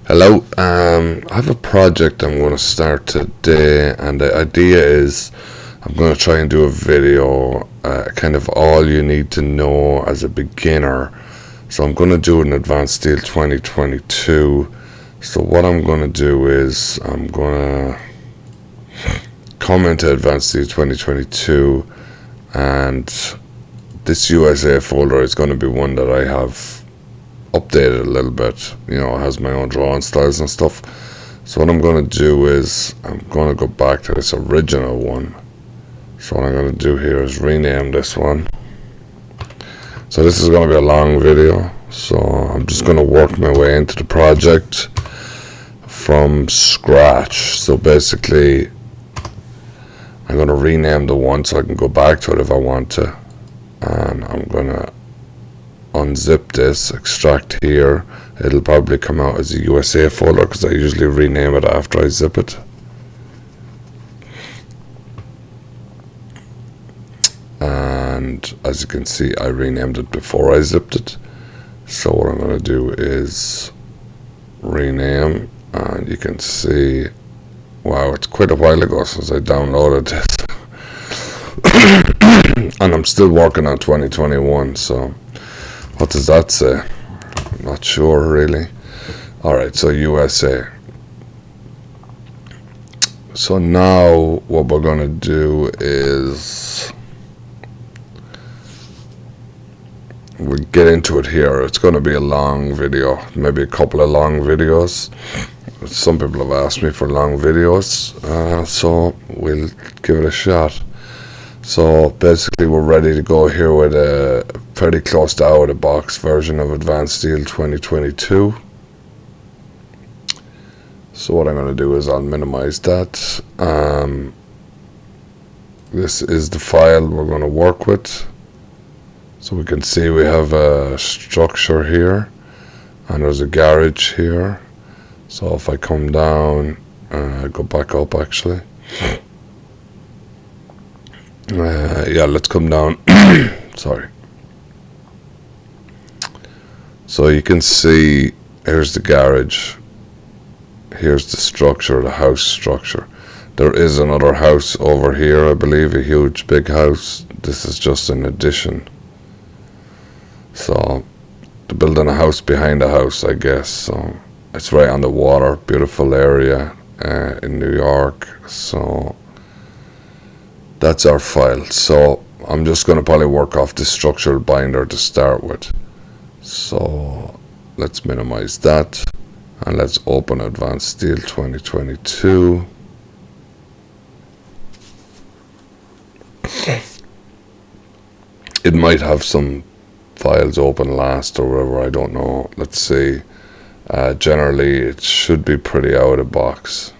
Hello, I have a project I'm going to start today, and the idea is I'm going to try and do a video, kind of all you need to know as a beginner. So I'm going to do an Advanced Steel 2022. So what I'm going to do is I'm going to come into Advanced Steel 2022, and this USA folder is going to be one that I have updated a little bit. It has my own drawing styles and stuff. So what I'm going to do is I'm going to go back to this original one. So what I'm going to do here is rename this one. So this is going to be a long video, so I'm just going to work my way into the project from scratch. So basically I'm going to rename the one so I can go back to it if I want to, and I'm going to unzip this, extract here. It'll probably come out as a USA folder because I usually rename it after I zip it. And as you can see, I renamed it before I zipped it. So what I'm going to do is rename, and you can see, wow, it's quite a while ago since I downloaded this. And I'm still working on 2021, so what does that say? I'm not sure really. Alright, so USA. So now what we're going to do is we get into it here. It's going to be a long video, maybe a couple of long videos. Some people have asked me for long videos, so we'll give it a shot. So basically we're ready to go here with a pretty close to out of the box version of Advanced Steel 2022. So what I'm going to do is I'll minimize that. This is the file we're going to work with. So we can see we have a structure here, and there's a garage here. So if I come down, go back up actually. Yeah, let's come down. Sorry. So you can see here's the garage, here's the structure, the house structure. There is another house over here, I believe, a huge big house. This is just an addition. So they're building a house behind a house, I guess. So it's right on the water, beautiful area in New York. So that's our file. So I'm just going to probably work off the structural binder to start with. So let's minimize that, and let's open Advanced Steel 2022. It might have some files open last or whatever, I don't know. Let's see. Generally it should be pretty out of box.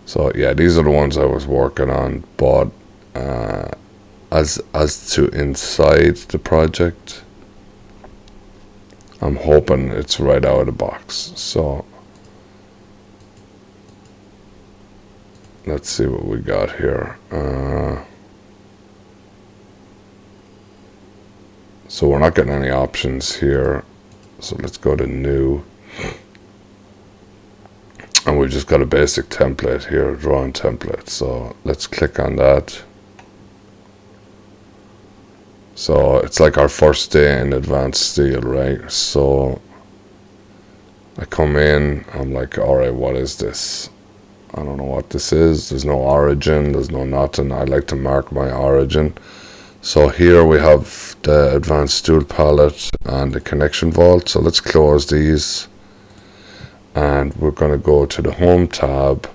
So yeah, these are the ones I was working on, but as to inside the project, I'm hoping it's right out of the box. So let's see what we got here. So we're not getting any options here. So let's go to new. And we've just got a basic template here, drawing template. So let's click on that. So it's like our first day in Advanced Steel, right? So I come in, I'm like, alright, what is this? I don't know what this is. There's no origin, there's no nothing. I like to mark my origin. So here we have the Advanced Tool Palette and the connection vault. So let's close these. And we're going to go to the Home tab,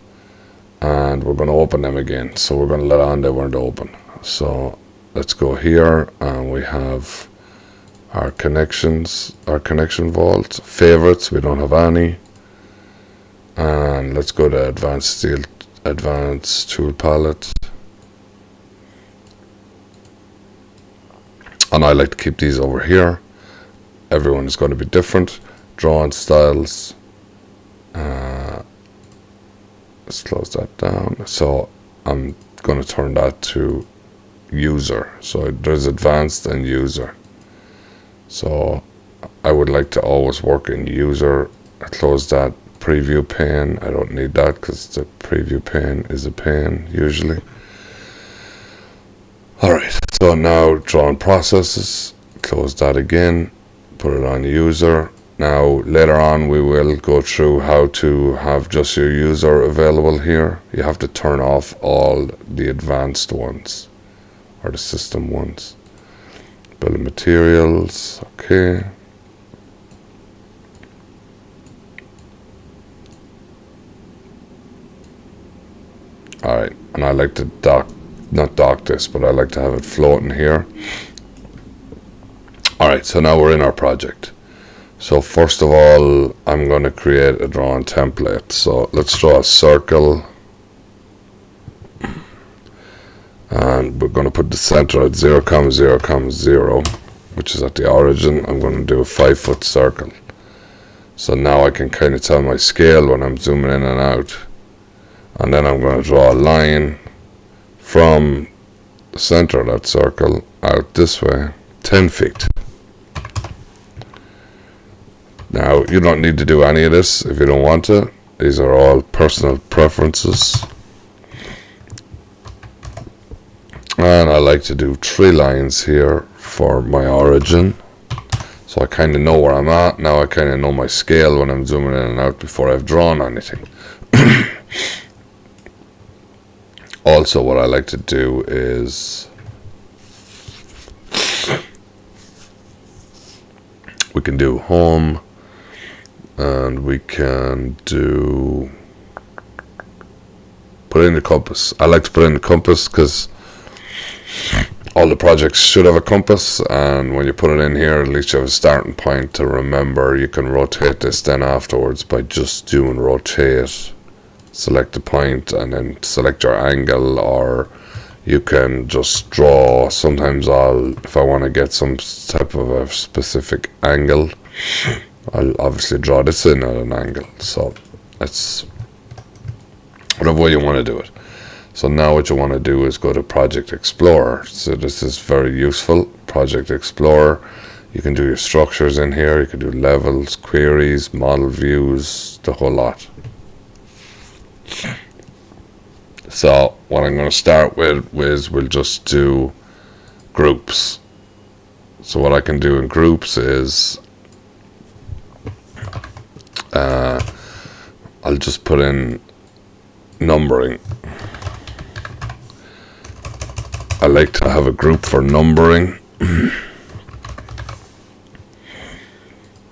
and we're going to open them again. So we're going to let on they weren't open. So let's go here, and we have our connections, our connection vault. Favorites, we don't have any. And let's go to Advanced Tool Palette. And I like to keep these over here. Everyone is going to be different. Drawing styles. Let's close that down. So I'm going to turn that to user. So there's advanced and user. So I would like to always work in user I close that preview pane. I don't need that because the preview pane is a pane usually. Alright, so now drawing processes, close that again, put it on user. Now later on we will go through how to have just your user available here. You have to turn off all the advanced ones, or the system ones. Bill of materials, okay. Alright, and I like to not dock this, but I like to have it floating here. Alright, so now we're in our project. So first of all, I'm going to create a drawing template. So let's draw a circle. And we're going to put the center at 0, 0, 0, which is at the origin. I'm going to do a 5-foot circle. So now I can kind of tell my scale when I'm zooming in and out. And then I'm going to draw a line from the center of that circle out this way, 10 feet. Now, you don't need to do any of this if you don't want to. These are all personal preferences. And I like to do 3 lines here for my origin. So I kind of know where I'm at. Now I kind of know my scale when I'm zooming in and out before I've drawn anything. Also, what I like to do is we can do home, and we can do put in the compass. I like to put in the compass because all the projects should have a compass, and when you put it in here, at least you have a starting point to remember. You can rotate this then afterwards by just doing rotate. Select the point and then select your angle, or you can just draw. Sometimes if I want to get some type of a specific angle, I'll obviously draw this in at an angle. So that's whatever way you want to do it. So now what you want to do is go to Project Explorer. So this is very useful. Project Explorer. You can do your structures in here. You can do levels, queries, model views, the whole lot. So what I'm going to start with is we'll just do groups. So what I can do in groups is I'll just put in numbering. I like to have a group for numbering.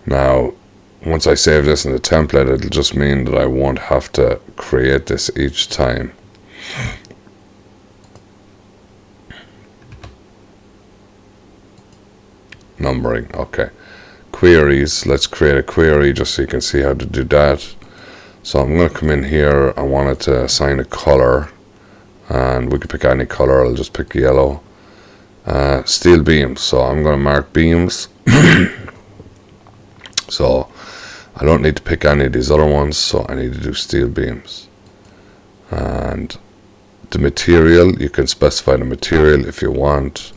Now, once I save this in the template, it'll just mean that I won't have to create this each time. Numbering, okay. Queries, let's create a query just so you can see how to do that. So I'm going to come in here. I wanted to assign a color, and we can pick any color. I'll just pick yellow. Steel beams, so I'm going to mark beams. So I don't need to pick any of these other ones, so I need to do steel beams. And the material, you can specify the material if you want.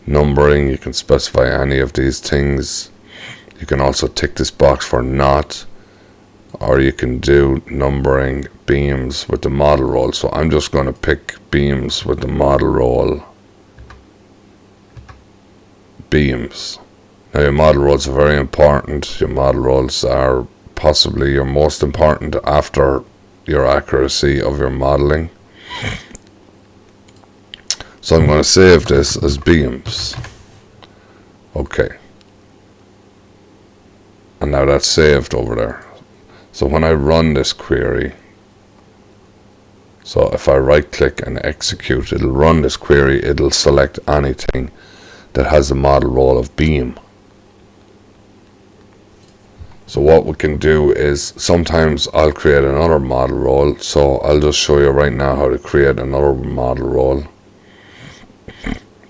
Numbering, you can specify any of these things. You can also tick this box for not, or you can do numbering beams with the model roll. So I'm just going to pick beams with the model roll. Beams. Now your model rolls are very important. Your model rolls are possibly your most important after your accuracy of your modeling. So I'm going to save this as beams. Okay. And now that's saved over there. So when I run this query, so if I right click and execute, it'll run this query. It'll select anything that has a model roll of beam. So what we can do is sometimes I'll create another model roll. So I'll just show you right now how to create another model roll.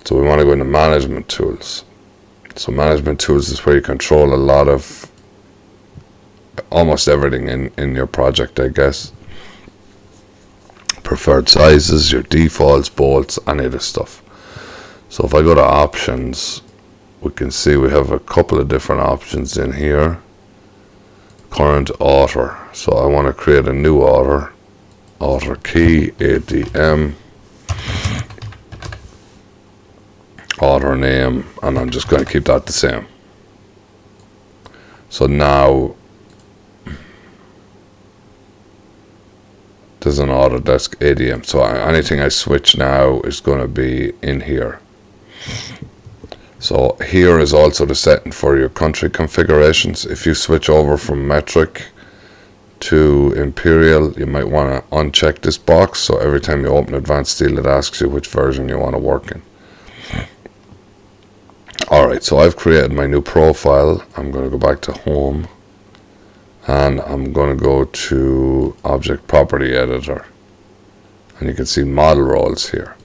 So we want to go into management tools. So management tools is where you control a lot of almost everything in your project, I guess. Preferred sizes, your defaults, bolts, any of this stuff. So if I go to options, we can see we have a couple of different options in here. current author. So I want to create a new author. Author key, ADM, author name, and I'm just going to keep that the same. So now there's an Autodesk ADM. So anything I switch now is going to be in here. So here is also the setting for your country configurations. If you switch over from metric to imperial, you might want to uncheck this box, so every time you open Advanced Steel it asks you which version you want to work in. Alright, so I've created my new profile. I'm going to go back to home, and I'm going to go to Object Property Editor, and you can see model roles here.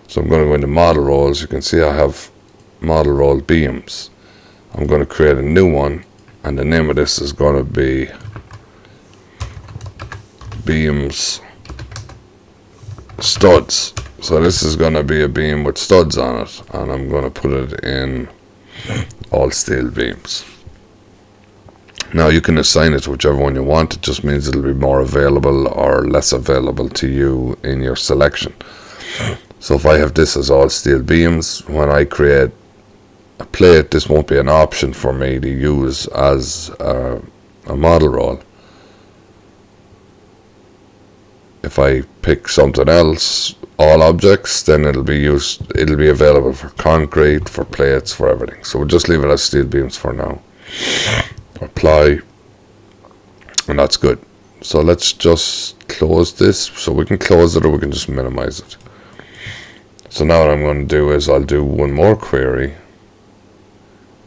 So I'm going to go into model roles. You can see I have model role beams. I'm going to create a new one, and the name of this is going to be beams studs. So this is going to be a beam with studs on it, and I'm going to put it in all steel beams. Now you can assign it to whichever one you want. It just means it'll be more available or less available to you in your selection. So if I have this as all steel beams, when I create a plate, this won't be an option for me to use as a model role. If I pick something else, all objects, then it'll be available for concrete, for plates, for everything. So we'll just leave it as steel beams for now. Apply, and that's good. So let's just close this. So we can close it, or we can just minimize it. So now what I'm going to do is I'll do one more query,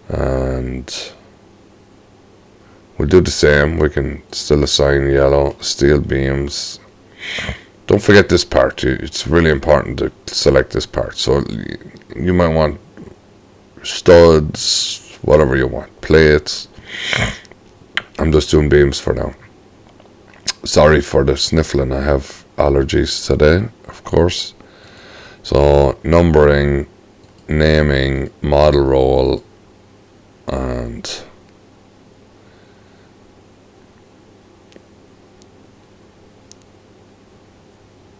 and we'll do the same. We can still assign yellow steel beams. Don't forget this part. It's really important to select this part. So you might want studs, whatever you want, plates. I'm just doing beams for now. Sorry for the sniffling. I have allergies today, of course. So numbering, naming, model role, and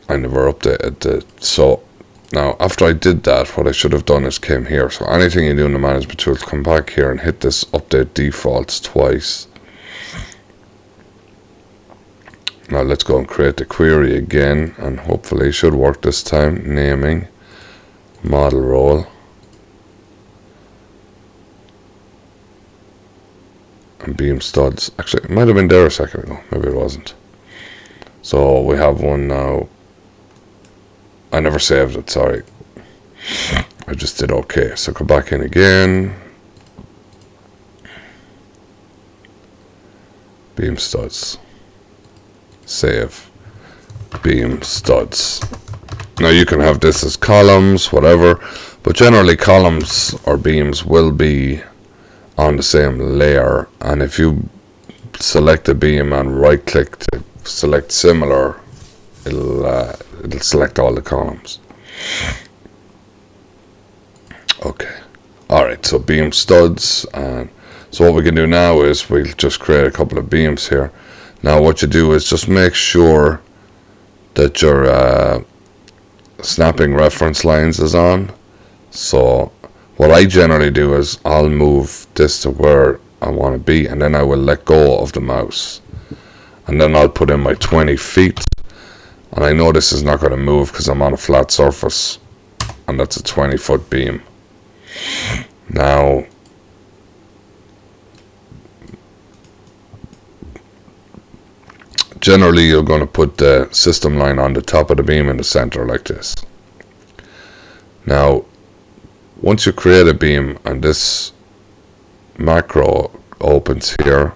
I never updated it. So now after I did that, what I should have done is came here. So anything you do in the management tools, come back here and hit this update defaults twice. Now let's go and create the query again, and hopefully it should work this time. Naming, model role, and beam studs. Actually, it might have been there a second ago. Maybe it wasn't. So we have one now. I never saved it, sorry. I just did okay. So come back in again. Beam studs. Save. Beam studs. Now you can have this as columns, whatever, but generally columns or beams will be on the same layer, and if you select a beam and right click to select similar, it'll select all the columns. Okay, alright, so beam studs. And so what we can do now is we'll just create a couple of beams here. Now what you do is just make sure that your snapping reference lines is on. So what I generally do is I'll move this to where I want to be, and then I will let go of the mouse, and then I'll put in my 20 feet, and I know this is not going to move because I'm on a flat surface, and that's a 20-foot beam. Now generally you're going to put the system line on the top of the beam in the center like this. Now once you create a beam and this macro opens here,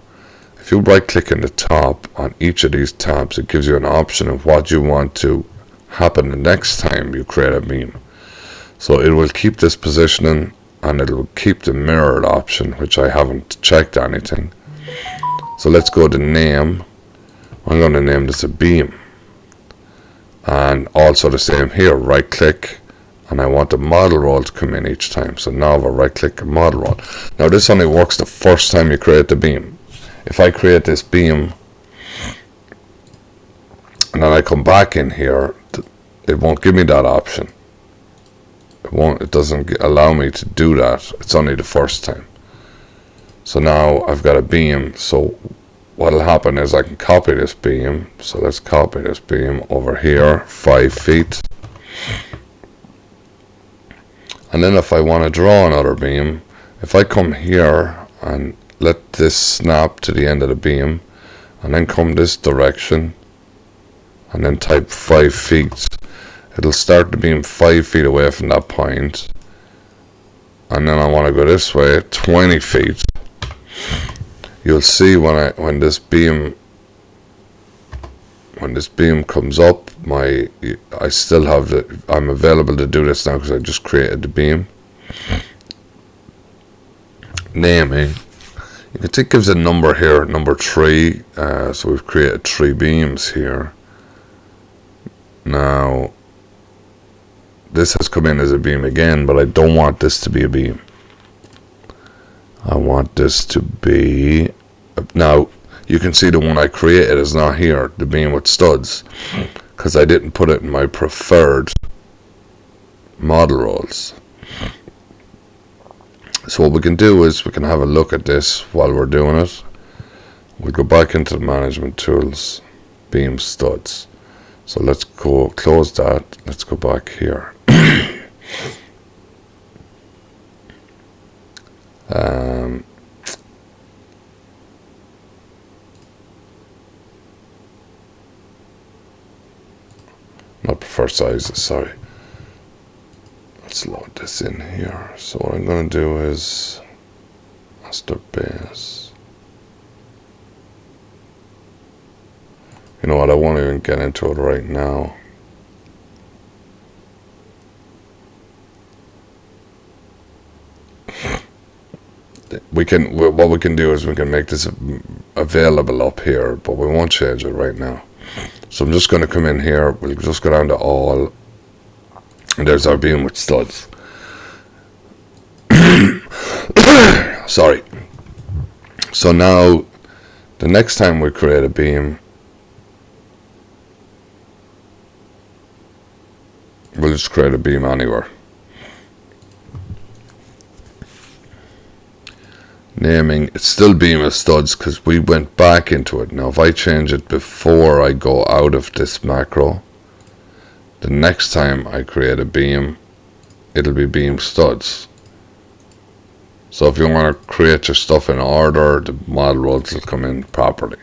if you right click in the top on each of these tabs, it gives you an option of what you want to happen the next time you create a beam. So it will keep this positioning, and it will keep the mirrored option, which I haven't checked anything. So let's go to name. I'm going to name this a beam, and also the same here, right click, and I want the model role to come in each time. So now if I right click model role, now this only works the first time you create the beam. if I create this beam and then I come back in here, it won't give me that option. It doesn't allow me to do that. It's only the first time. So now I've got a beam. So what'll happen is I can copy this beam. So let's copy this beam over here, 5 feet. And then if I want to draw another beam, if I come here and let this snap to the end of the beam, and then come this direction, and then type 5 feet, it'll start the beam 5 feet away from that point. And then I want to go this way, 20 feet. You'll see when this beam comes up, I still have I'm available to do this now because I just created the beam. Naming. You can see it gives a number here, number 3. So we've created 3 beams here. Now this has come in as a beam again, but I don't want this to be a beam. I want this to be, now you can see the one I created is not here, the beam with studs, because I didn't put it in my preferred model roles. So what we can do is we can have a look at this while we're doing it. We'll go back into the management tools, beam studs. So let's go close that. Let's go back here. Not prefer sizes, sorry. Let's load this in here. So what I'm going to do is master base. You know what, I won't even get into it right now. What we can do is we can make this available up here, but we won't change it right now. So I'm just going to come in here, we'll just go down to all, and there's our beam with studs. Sorry. So now, the next time we create a beam, we'll just create a beam anywhere. Naming, it's still beam of studs because we went back into it. Now if I change it before I go out of this macro, the next time I create a beam, it'll be beam studs. So if you want to create your stuff in order, the model roles will come in properly.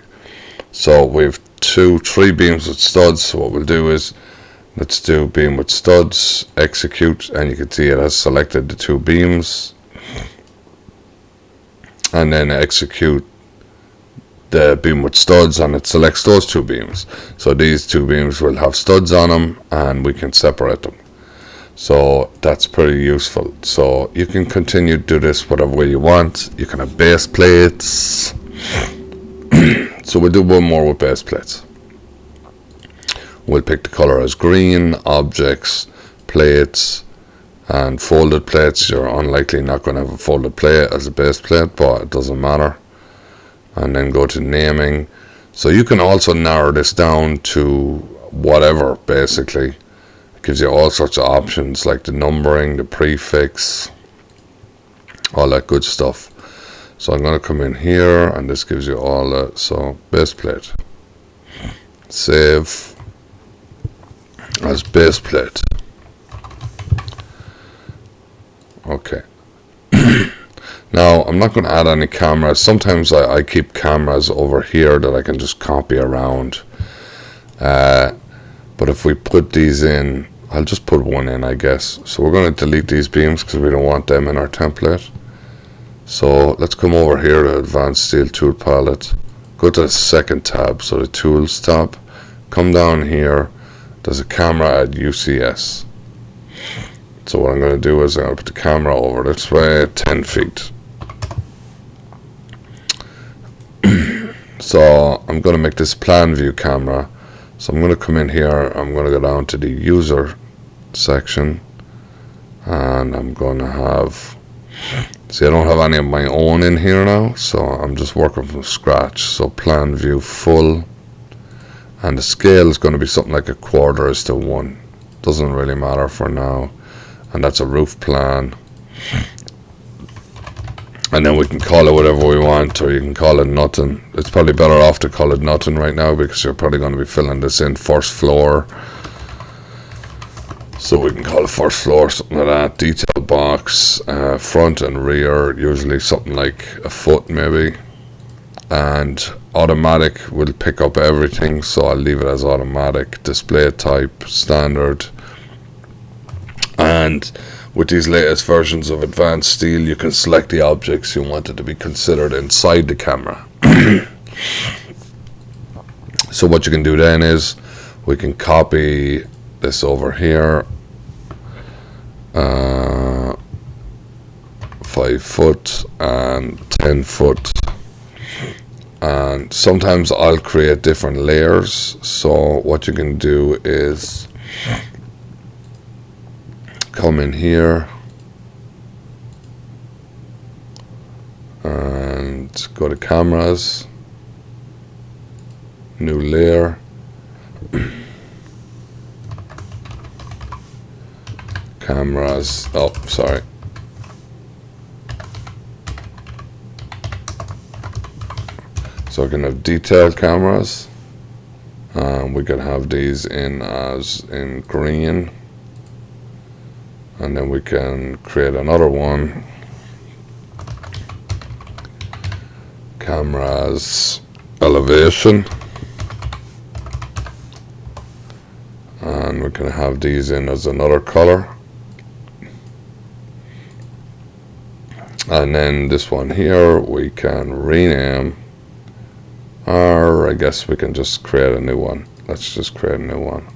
So we've 3 beams with studs. So what we'll do is, let's do beam with studs, execute, and you can see it has selected the 2 beams. And then execute the beam with studs, and it selects those 2 beams. So these 2 beams will have studs on them, and we can separate them. So that's pretty useful. So you can continue to do this whatever way you want. You can have base plates. So we'll do one more with base plates. We'll pick the color as green, objects, plates, and folded plates. You're unlikely not going to have a folded plate as a base plate, but it doesn't matter. And then go to naming. So you can also narrow this down to whatever, basically. It gives you all sorts of options like the numbering, the prefix, all that good stuff. So I'm going to come in here, and this gives you all that. So base plate, save as base plate. Okay. Now I'm not going to add any cameras. Sometimes I keep cameras over here that I can just copy around, but if we put these in, I'll just put one in, I guess. So we're going to delete these beams because we don't want them in our template. So let's come over here to Advanced Steel Tool Palette, go to the second tab, so the Tools tab, come down here, there's a camera at UCS. So what I'm going to do is I'm going to put the camera over this way, 10 feet. So I'm going to make this plan view camera. So I'm going to come in here, I'm going to go down to the user section, and I'm going to have See, I don't have any of my own in here now, so I'm just working from scratch. So plan view full, and the scale is going to be something like 1/4:1. Doesn't really matter for now. And that's a roof plan. And then we can call it whatever we want, or you can call it nothing. It's probably better off to call it nothing right now, because you're probably going to be filling this in first floor. So we can call it first floor, something like that. Detail box, front and rear, usually something like 1 foot maybe. And automatic will pick up everything, so I'll leave it as automatic. Display type, standard. And with these latest versions of Advanced Steel, you can select the objects you want it to be considered inside the camera. So what you can do then is, we can copy this over here. 5 foot and 10 foot. And sometimes I'll create different layers. So what you can do is come in here and go to cameras, new layer, cameras, oh sorry, so I can have detailed cameras, and we can have these in as in green, and then we can create another one, cameras elevation, and we can have these in as another color. And then this one here we can rename, or I guess we can just create a new one. Let's just create a new one,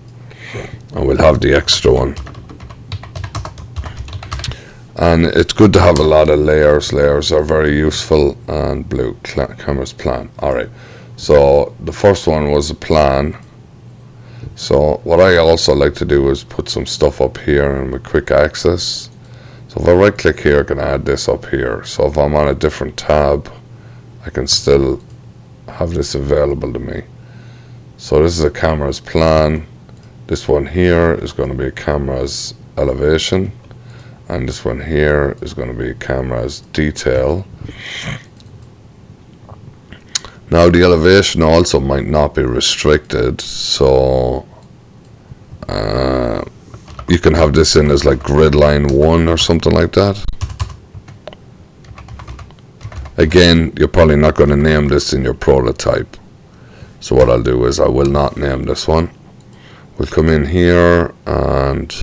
and we'll have the extra one. And it's good to have a lot of layers. Layers are very useful. And blue cameras plan. Alright, so the first one was a plan. So what I also like to do is put some stuff up here and with quick access. So if I right click here, I can add this up here. So if I'm on a different tab, I can still have this available to me. So this is a camera's plan. This one here is going to be a camera's elevation, and this one here is going to be a camera's detail. Now the elevation also might not be restricted, so you can have this in as like Gridline 1 or something like that. Again, you're probably not going to name this in your prototype. So what I'll do is I will not name this one. We'll come in here, and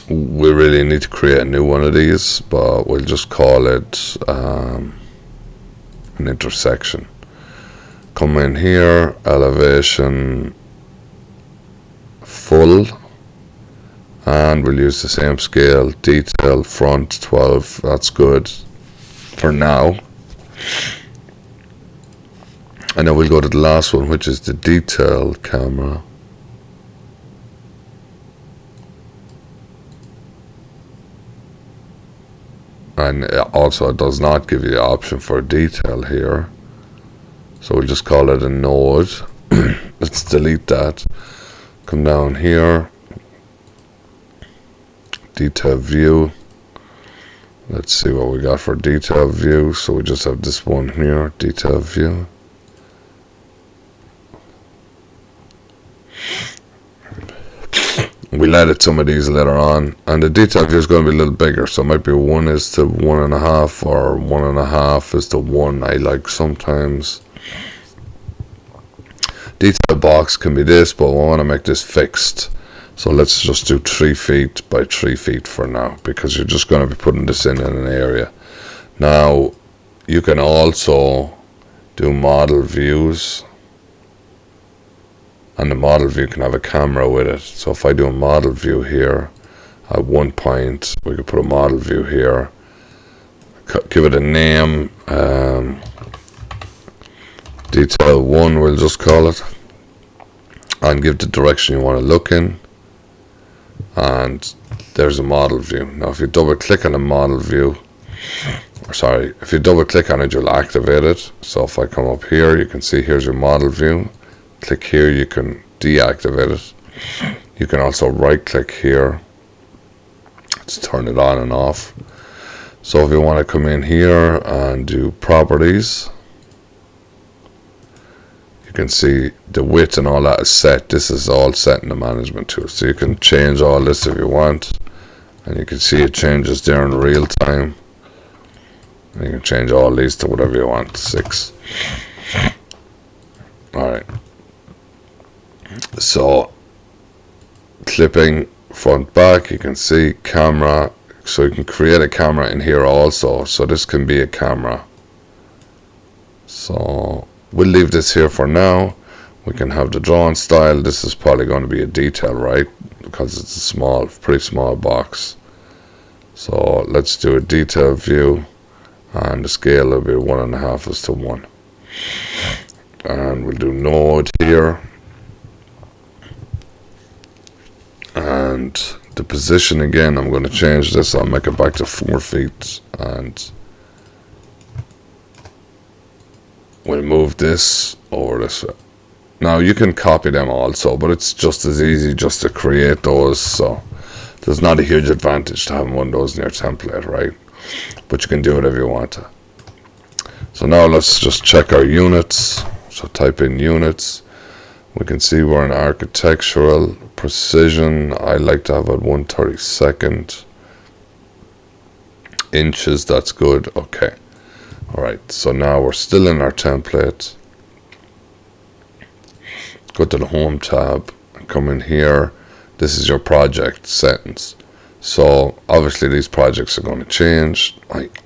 we really need to create a new one of these, but we'll just call it an intersection. Come in here, elevation full, and we'll use the same scale. Detail front 12, that's good for now. And then we'll go to the last one, which is the detail camera. And also it does not give you the option for detail here, so we'll just call it a node. Let's delete that. Come down here, detail view. Let's see what we got for detail view. So we just have this one here, detail view. We'll edit some of these later on, and the detail view is going to be a little bigger, so it might be 1:1.5 or 1.5:1. I like sometimes. Detail box can be this, but we want to make this fixed, so let's just do 3 feet by 3 feet for now, because you're just going to be putting this in an area. Now you can also do model views, and the model view can have a camera with it. So if I do a model view here, at one point we could put a model view here, give it a name, detail 1 we'll just call it, and give the direction you want to look in, and there's a model view. Now if you double click on the model view, or sorry, if you double click on it, you'll activate it. So if I come up here, you can see here's your model view. Click here, you can deactivate it. You can also right click here to turn it on and off. So if you want to come in here and do properties, you can see the width and all that is set. This is all set in the management tool. So you can change all this if you want. And you can see it changes there in real time. And you can change all these to whatever you want, 6. Alright. So, clipping front back, you can see camera. So you can create a camera in here also. So this can be a camera. So, we'll leave this here for now. We can have the drawing style. This is probably going to be a detail, right? Because it's a small, pretty small box. So let's do a detail view, and the scale will be 1.5:1. And we'll do node here, and the position again, I'm going to change this. I'll make it back to 4 feet, and we'll move this over this way. Now you can copy them also, but it's just as easy just to create those. So there's not a huge advantage to having one of those in your template, right? But you can do whatever you want to. So now let's just check our units. So type in units. We can see we're in architectural precision. I like to have it 1/32 inches. That's good. Okay. All right. So now we're still in our template. Go to the home tab and come in here. This is your project settings. So obviously these projects are going to change. Like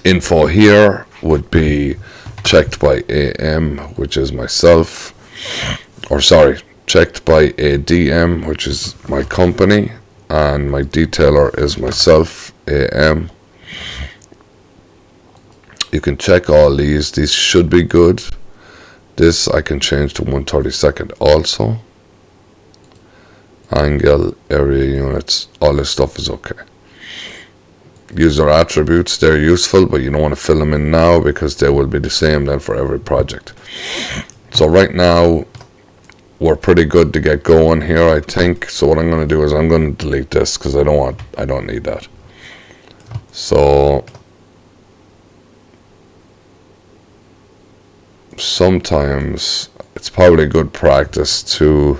info here would be checked by AM, which is myself, or sorry, checked by ADM, which is my company, and my detailer is myself, AM. You can check all these. These should be good. This I can change to 1/32 also. Angle, area units, all this stuff is okay. User attributes, they're useful, but you don't want to fill them in now because they will be the same then for every project. So right now we're pretty good to get going here, I think. So what I'm going to do is I'm going to delete this because I don't need that. So sometimes it's probably good practice to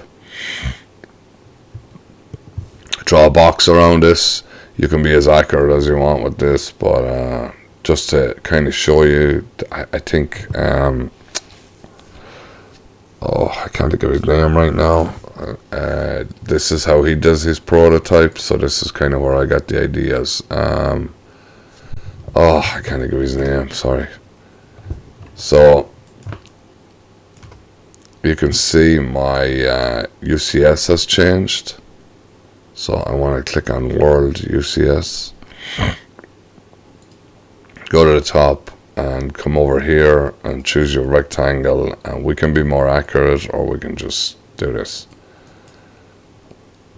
draw a box around this. You can be as accurate as you want with this, but just to kind of show you, I think oh, I can't think of his name right now. This is how he does his prototype, so this is kind of where I got the ideas. Oh, I can't think of his name, sorry. So you can see my UCS has changed. So I want to click on World UCS. Go to the top and come over here and choose your rectangle, and we can be more accurate or we can just do this.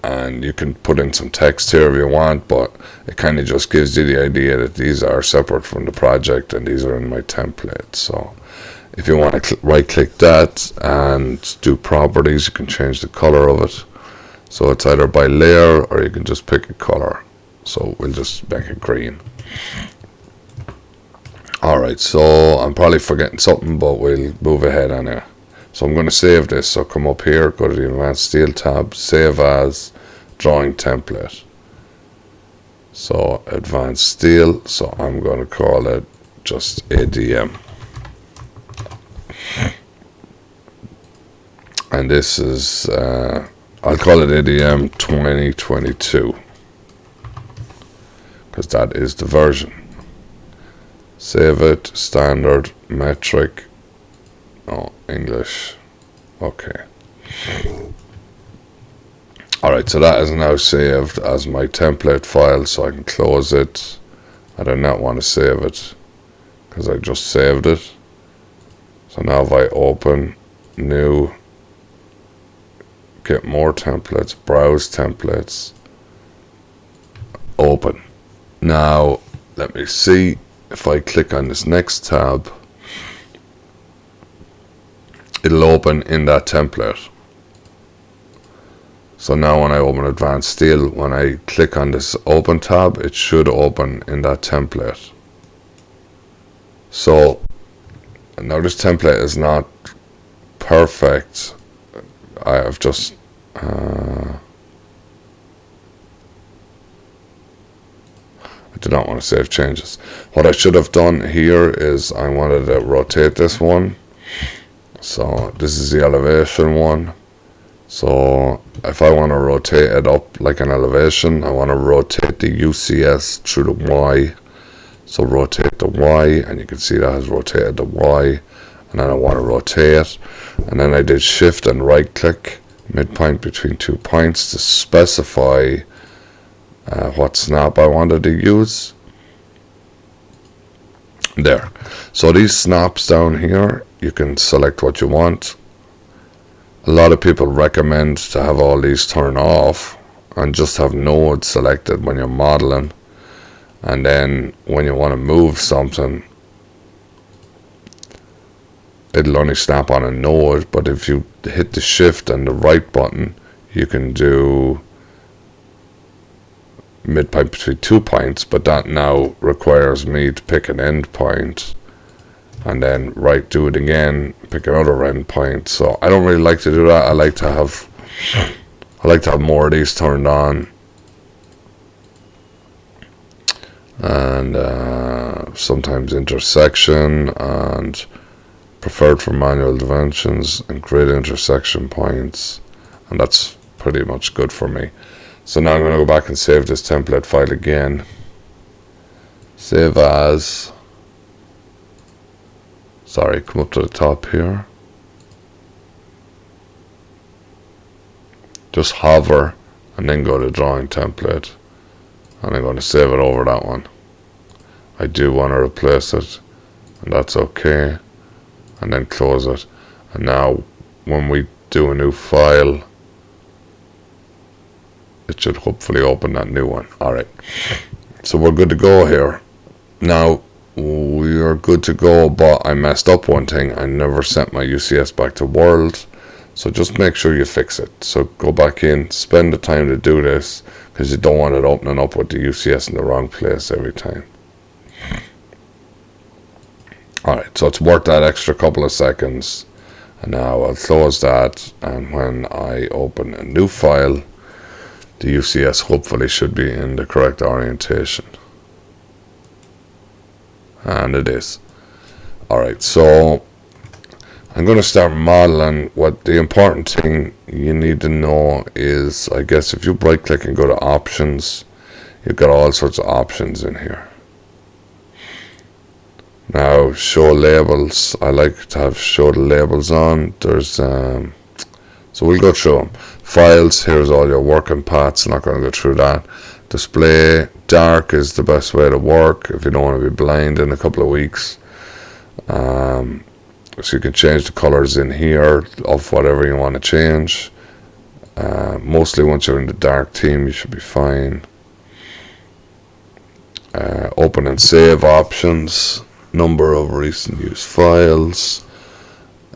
And you can put in some text here if you want, but it kind of just gives you the idea that these are separate from the project and these are in my template. So if you want to right click that and do properties, you can change the color of it. So it's either by layer or you can just pick a color. So we'll just make it green. Alright, so I'm probably forgetting something, but we'll move ahead on it. So I'm going to save this. So come up here, go to the Advanced Steel tab, Save As, Drawing Template. So Advanced Steel, so I'm going to call it just ADM. And this is, I'll call it ADM 2022. Because that is the version. Save it, standard, metric, oh, English, okay. Alright, so that is now saved as my template file, so I can close it. I do not want to save it, because I just saved it. So now if I open, new, get more templates, browse templates, open. Now let me see if I click on this next tab, it'll open in that template. So now when I open Advanced Steel, when I click on this open tab, it should open in that template. So now this template is not perfect. I have just I do not want to save changes. What I should have done here is I wanted to rotate this one. So this is the elevation one. So if I want to rotate it up like an elevation, I want to rotate the UCS through the Y. So rotate the Y, and you can see that has rotated the Y. And then I want to rotate, and then I did shift and right click midpoint between 2 points to specify what snap I wanted to use. There. So these snaps down here, you can select what you want. A lot of people recommend to have all these turned off and just have node selected when you're modeling, and then when you want to move something, it'll only snap on a node. But if you hit the shift and the right button, you can do midpoint between 2 points, but that now requires me to pick an end point and then do it again, pick another end point. So I don't really like to do that. I like to have more of these turned on, and sometimes intersection, and preferred for manual dimensions and grid intersection points, and that's pretty much good for me. So now I'm going to go back and save this template file again. Save as. Sorry, come up to the top here. Just hover and then go to drawing template, and I'm going to save it over that one. I do want to replace it, and that's okay, and then close it. And now when we do a new file, it should hopefully open that new one. Alright, so we're good to go here. Now we are good to go, but I messed up one thing. I never sent my UCS back to world, so just make sure you fix it. So go back in, spend the time to do this, because you don't want it opening up with the UCS in the wrong place every time. Alright, so it's worth that extra couple of seconds, and now I'll close that, and when I open a new file, the UCS hopefully should be in the correct orientation. And it is. Alright, so I'm going to start modeling. What the important thing you need to know is, I guess if you right click and go to options, you've got all sorts of options in here. Now show labels, I like to have show the labels on. There's so we'll go through them. Files, here's all your working paths. I'm not going to go through that. Display, dark is the best way to work if you don't want to be blind in a couple of weeks. So you can change the colors in here of whatever you want to change. Mostly once you're in the dark theme, you should be fine. Open and save options, number of recent use files,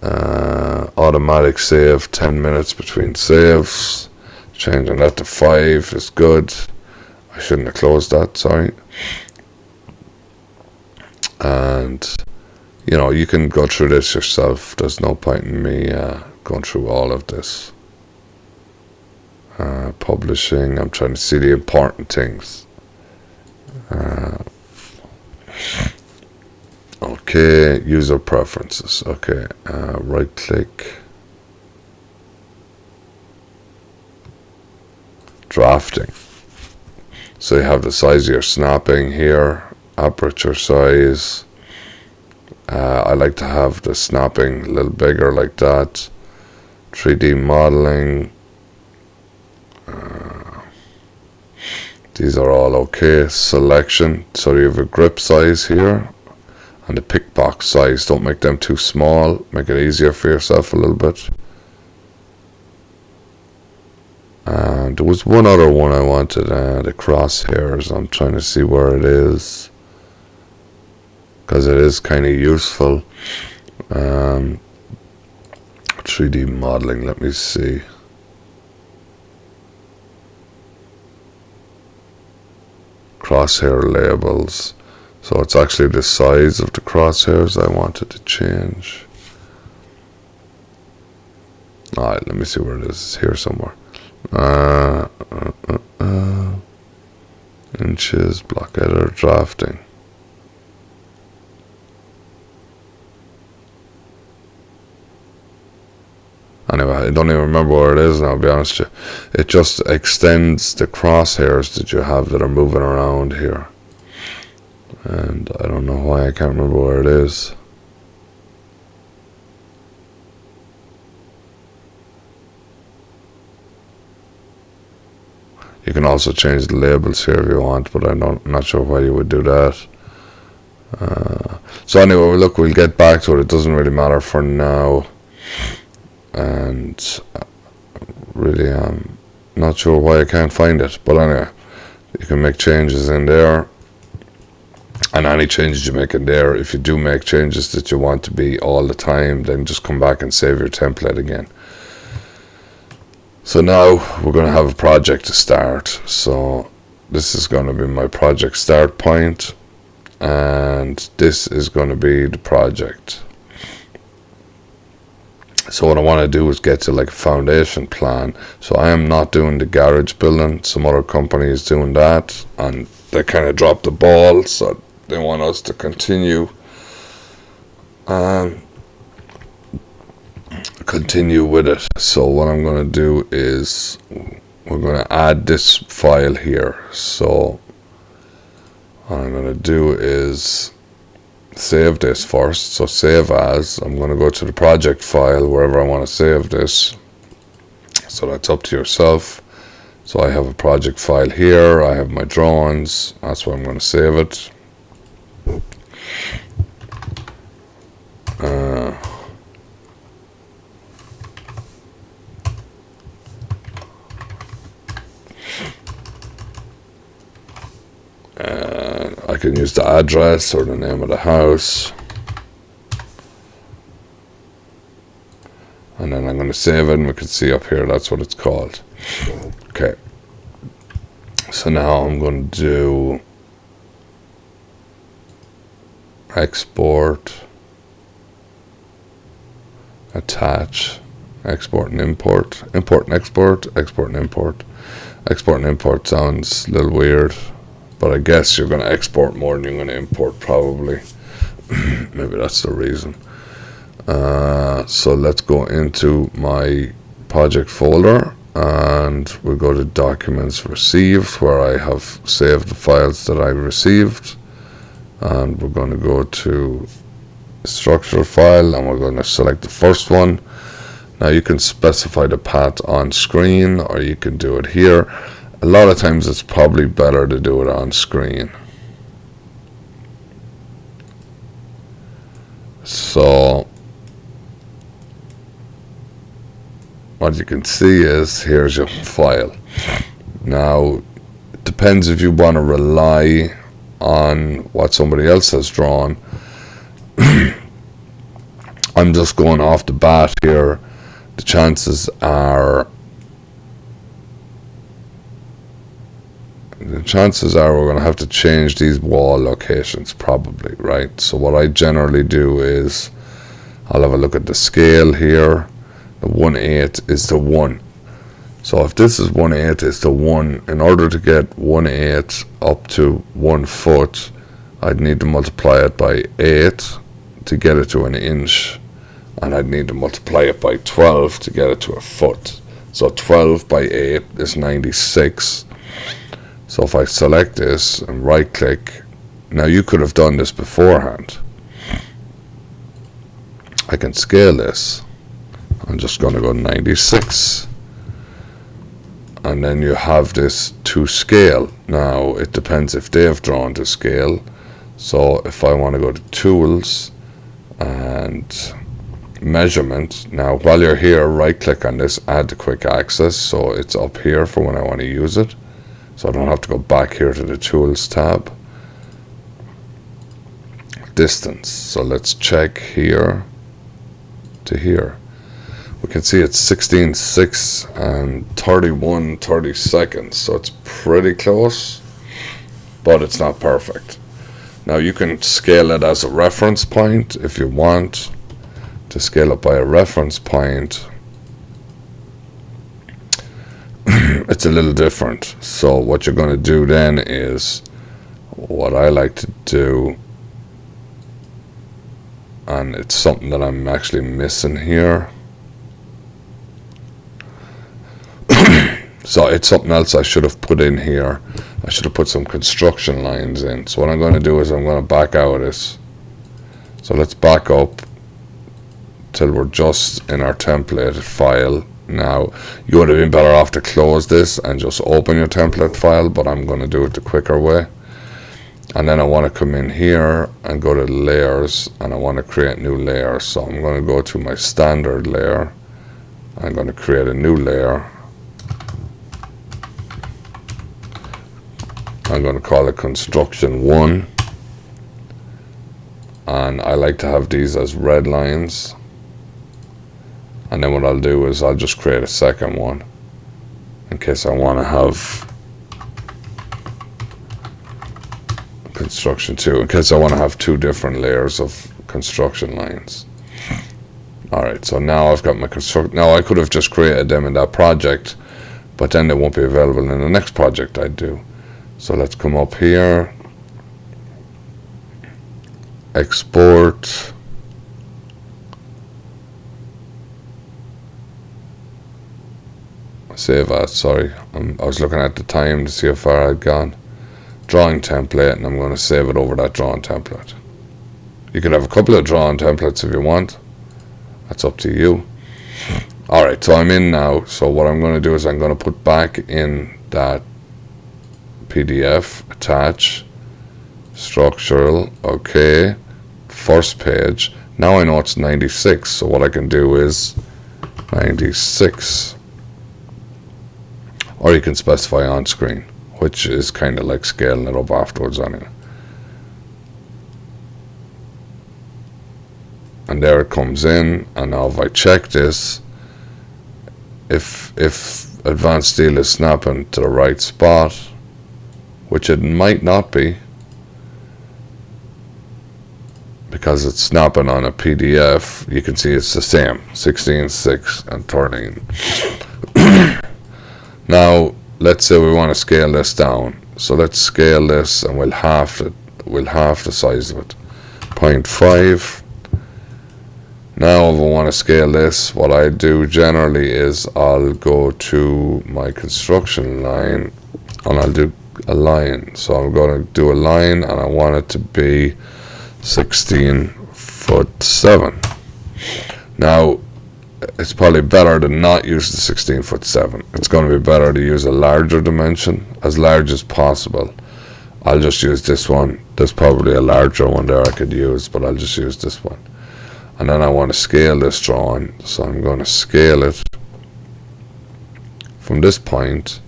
automatic save, 10 minutes between saves. Changing that to 5 is good. I shouldn't have closed that, sorry. And you know, you can go through this yourself. There's no point in me going through all of this. Publishing, I'm trying to see the important things. Okay, user preferences. Okay, right click, drafting. So you have the size of your snapping here, aperture size. I like to have the snapping a little bigger like that. 3D modeling. These are all okay. Selection. So you have a grip size here and the pick box size. Don't make them too small. Make it easier for yourself a little bit. And there was one other one I wanted, the crosshairs. I'm trying to see where it is, because it is kind of useful. 3D modeling, let me see. Crosshair labels. So it's actually the size of the crosshairs I wanted to change. Alright, let me see where it is. It's here somewhere. Inches, block editor, drafting. Anyway, I don't even remember where it is now, to be honest with you. It just extends the crosshairs that you have that are moving around here. And I don't know why I can't remember where it is. You can also change the labels here if you want, but I'm not sure why you would do that. So anyway, look, we'll get back to it. It doesn't really matter for now. And really, I'm not sure why I can't find it. But anyway, you can make changes in there. And any changes you make in there, if you do make changes that you want to be all the time, then just come back and save your template again. So now we're going to have a project to start. So this is going to be my project start point, and this is going to be the project. So what I want to do is get to like a foundation plan. So I am not doing the garage building. Some other company is doing that, and they kind of dropped the ball, so they want us to continue with it. So what I'm going to do is we're going to add this file here. So what I'm going to do is save this first. So save as. I'm going to go to the project file wherever I want to save this. So that's up to yourself. So I have a project file here. I have my drawings. That's where I'm going to save it. I can use the address or the name of the house, and then I'm going to save it, and we can see up here that's what it's called. Okay, so now I'm going to do export, attach, export and import, import and export, export and import. Export and import sounds a little weird, but I guess you're going to export more than you're going to import, probably. Maybe that's the reason. So let's go into my project folder, and we'll go to documents received, where I have saved the files that I received. And we're going to go to structural file, and we're going to select the first one. Now you can specify the path on screen, or you can do it here. A lot of times it's probably better to do it on screen. So what you can see is here's your file. Now it depends if you want to rely on what somebody else has drawn. I'm just going off the bat here. The chances are we're going to have to change these wall locations, probably, right? So what I generally do is I'll have a look at the scale here. The 1/8 is to 1. So if this is 1/8 is to 1, in order to get 1/8 up to 1 foot, I'd need to multiply it by 8 to get it to an inch, and I'd need to multiply it by 12 to get it to a foot. So 12 by 8 is 96. So if I select this and right click, now you could have done this beforehand. I can scale this. I'm just going to go 96. And then you have this to scale. Now it depends if they have drawn to scale. So if I want to go to tools and measurement. Now while you're here, right click on this, add to quick access, so it's up here for when I want to use it, so I don't have to go back here to the tools tab. Distance, so let's check here to here. We can see it's 16.6 and 31/30 seconds, so it's pretty close, but it's not perfect. Now you can scale it as a reference point if you want to scale it by a reference point. It's a little different. So what you're going to do then is what I like to do, and it's something that I'm actually missing here. So it's something else I should have put in here. I should have put some construction lines in. So what I'm going to do is I'm going to back out of this. So let's back up till we're just in our template file. Now you would have been better off to close this and just open your template file, but I'm going to do it the quicker way. And then I want to come in here and go to layers, and I want to create new layers. So I'm going to go to my standard layer. I'm going to create a new layer. I'm going to call it construction 1, and I like to have these as red lines. And then what I'll do is I'll just create a second one in case I want to have construction 2, in case I want to have 2 different layers of construction lines. Alright, so now I've got my construct. Now I could have just created them in that project, but then they won't be available in the next project I do. So let's come up here, export, save as, sorry, I was looking at the time to see how far I'd gone. Drawing template, and I'm going to save it over that drawing template. You can have a couple of drawing templates if you want, that's up to you. Alright, so I'm in now. So what I'm going to do is I'm going to put back in that PDF, attach, structural, okay, first page. Now I know it's 96, so what I can do is 96, or you can specify on screen, which is kind of like scaling it up afterwards anyway. And there it comes in, and now if I check this, if advanced steel is snapping to the right spot, which it might not be because it's snapping on a PDF, you can see it's the same, 16.6 and 13. Now let's say we want to scale this down, so let's scale this and we'll half the size of it, 0.5. Now if I want to scale this, what I do generally is I'll go to my construction line and I'll do a line. So I'm going to do a line, and I want it to be 16'7". Now it's probably better to not use the 16'7". It's going to be better to use a larger dimension, as large as possible. I'll just use this one. There's probably a larger one there I could use, but I'll just use this one. And then I want to scale this drawing, so I'm going to scale it from this point.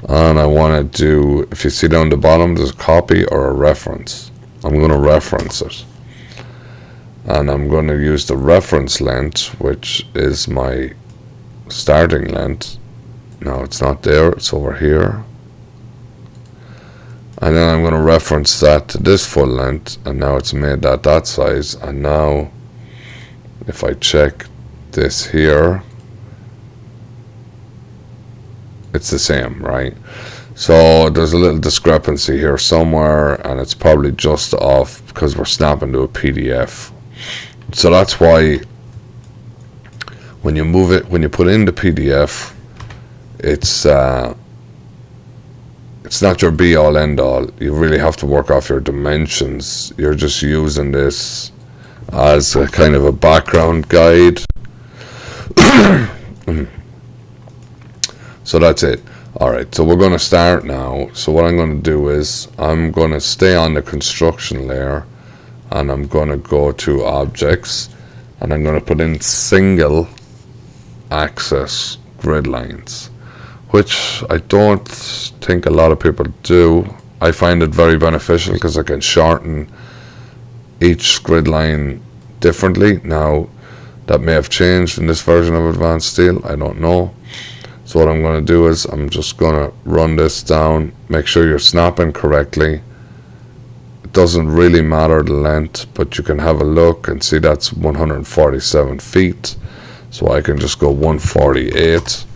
And I want to do, if you see down the bottom, there's a copy or a reference. I'm going to reference it. And I'm going to use the reference length, which is my starting length. No, it's not there, it's over here. And then I'm going to reference that to this full length, and now it's made that size. And now, if I check this here, it's the same, right? So there's a little discrepancy here somewhere, and it's probably just off because we're snapping to a PDF. So that's why when you move it, when you put in the PDF, it's not your be all end all. You really have to work off your dimensions. You're just using this as a kind of a background guide. So that's it. Alright, so we're going to start now. So what I'm going to do is I'm going to stay on the construction layer, and I'm going to go to objects, and I'm going to put in single axis grid lines, which I don't think a lot of people do. I find it very beneficial because I can shorten each grid line differently. Now, that may have changed in this version of Advanced Steel, I don't know. So what I'm going to do is I'm just going to run this down, make sure you're snapping correctly. It doesn't really matter the length, but you can have a look and see that's 147 feet. So I can just go 148.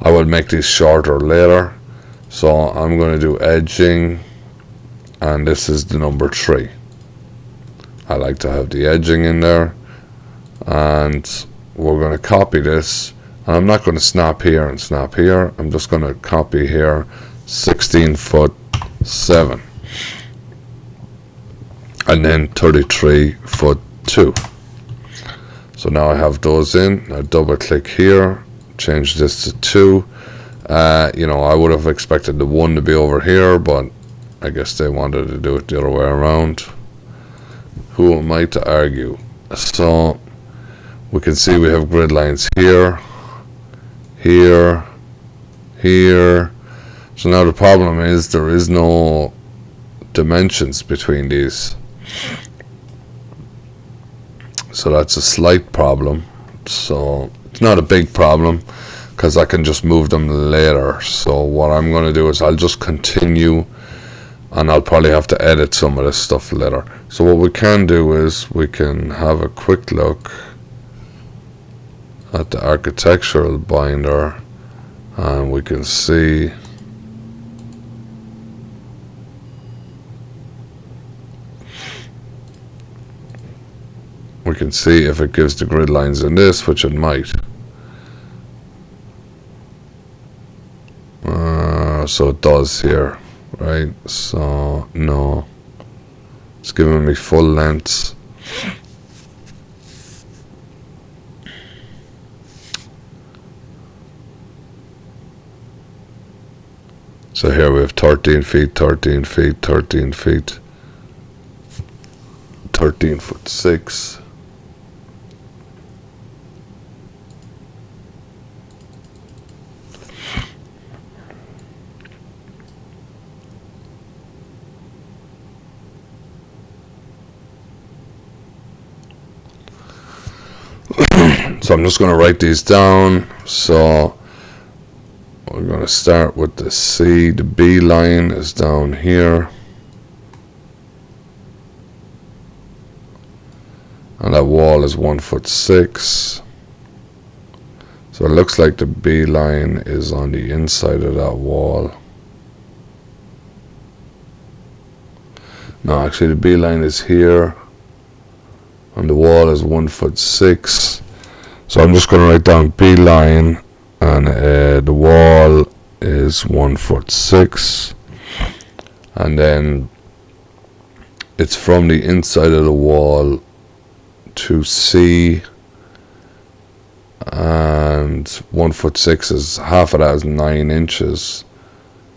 I will make these shorter later. So I'm going to do edging, and this is the number 3. I like to have the edging in there, and we're going to copy this, and I'm not going to snap here and snap here. I'm just going to copy here 16 foot 7, and then 33 foot 2. So now I have those in. Now double click here, change this to 2. You know, I would have expected the 1 to be over here, but I guess they wanted to do it the other way around. Who am I to argue? So we can see we have grid lines here, here, here. So now the problem is there is no dimensions between these. So that's a slight problem. So it's not a big problem because I can just move them later. So what I'm going to do is I'll just continue, and I'll probably have to edit some of this stuff later. So what we can do is we can have a quick look at the architectural binder, and we can see if it gives the grid lines in this, which it might. So it does here, right? So no, it's giving me full lengths. So here we have 13 feet, 13 feet, 13 feet, 13 foot 6. So I'm just going to write these down. So we're going to start with the C. The B line is down here, and that wall is 1 foot 6. So it looks like the B line is on the inside of that wall. No, actually the B line is here, and the wall is 1 foot 6. So I'm just going to write down B line, and the wall is 1 foot 6, and then it's from the inside of the wall to C, and 1 foot 6 is half of that is 9 inches.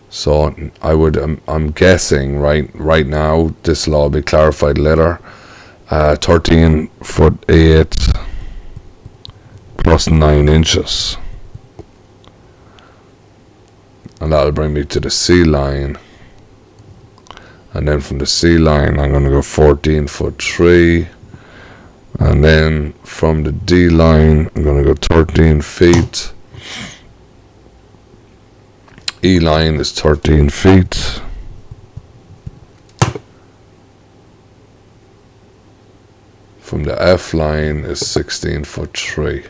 So I'm guessing right now, this will all be clarified later. 13 foot 8 plus 9 inches. And that'll bring me to the C line. And then from the C line, I'm going to go 14 foot 3. And then from the D line, I'm going to go 13 feet. E line is 13 feet. From the F line is 16 foot 3.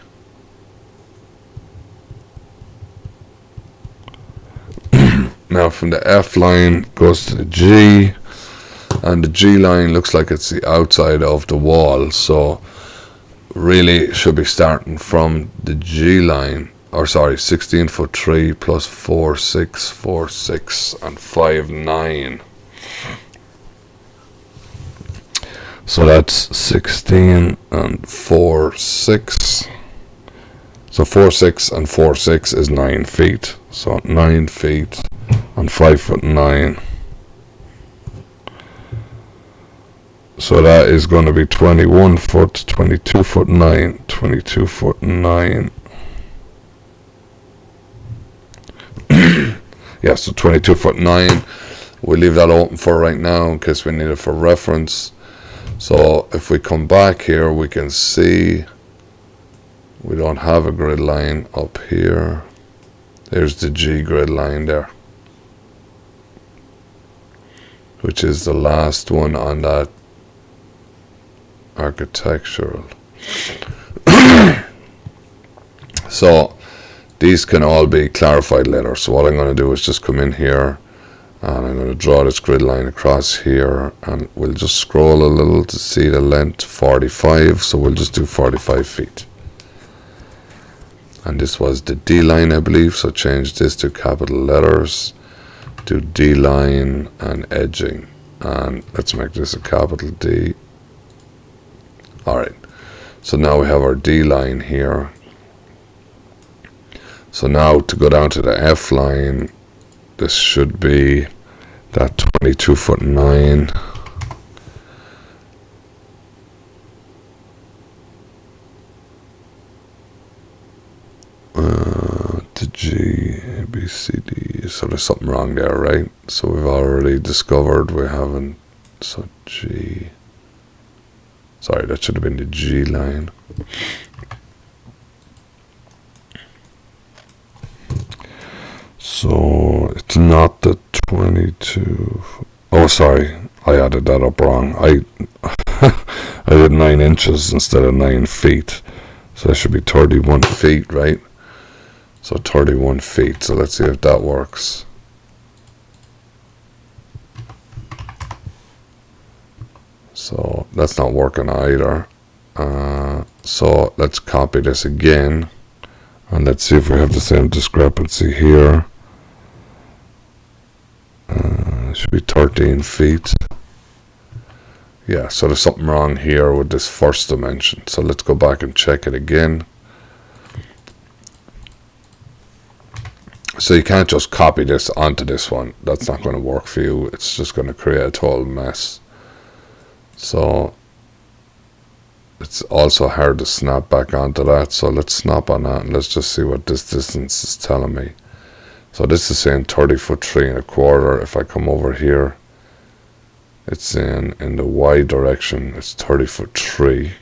Now from the F line goes to the G, and the G line looks like it's the outside of the wall, so really should be starting from the G line, or sorry, 16 foot 3 plus 4 6 4 6 and 5 9. So that's 16 and 4 6. So 4 6 and 4 6 is 9 feet. So 9 feet and 5 foot 9. So that is going to be 21 foot, 22 foot 9, 22 foot 9. Yeah, so 22 foot 9. We'll leave that open for right now in case we need it for reference. So if we come back here, we can see we don't have a grid line up here. There's the G grid line there, which is the last one on that architectural. So these can all be clarified later. So what I'm going to do is just come in here and I'm going to draw this grid line across here, and we'll just scroll a little to see the length, 45. So we'll just do 45 feet. And this was the D line, I believe. So change this to capital letters, do D line and edging, and let's make this a capital D. Alright, so now we have our D line here. So now to go down to the F line, this should be that 22 foot 9. To G, A, B, C, D. So there's something wrong there, right? So we've already discovered we haven't. So G. Sorry, that should have been the G line. So it's not the 22. Oh, sorry, I added that up wrong. I did 9 inches instead of 9 feet. So that should be 31 feet, right? So 31 feet. So let's see if that works. So that's not working either. So let's copy this again. And let's see if we have the same discrepancy here. It should be 13 feet. Yeah, so there's something wrong here with this first dimension. So let's go back and check it again. So you can't just copy this onto this one. That's not going to work for you. It's just going to create a total mess. So it's also hard to snap back onto that. So let's snap on that and let's just see what this distance is telling me. So this is saying 30 foot 3 1/4. If I come over here, it's saying in the Y direction it's 30 foot 3.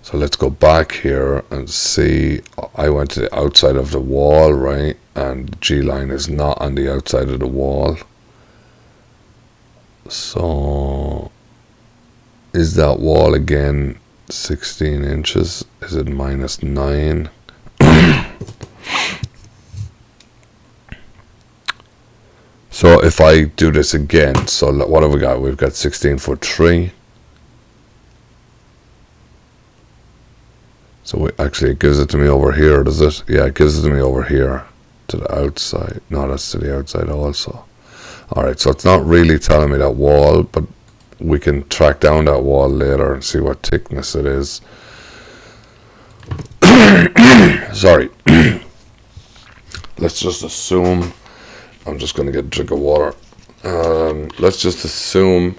So let's go back here and see. I went to the outside of the wall, right? And the G line is not on the outside of the wall. So is that wall again 16 inches? Is it -9? So if I do this again, so what have we got? We've got 16 foot 3. So actually it gives it to me over here, does it? Yeah, it gives it to me over here to the outside. No, that's to the outside also. Alright, so it's not really telling me that wall, but we can track down that wall later and see what thickness it is. Sorry. Let's just assume, I'm just going to get a drink of water. Let's just assume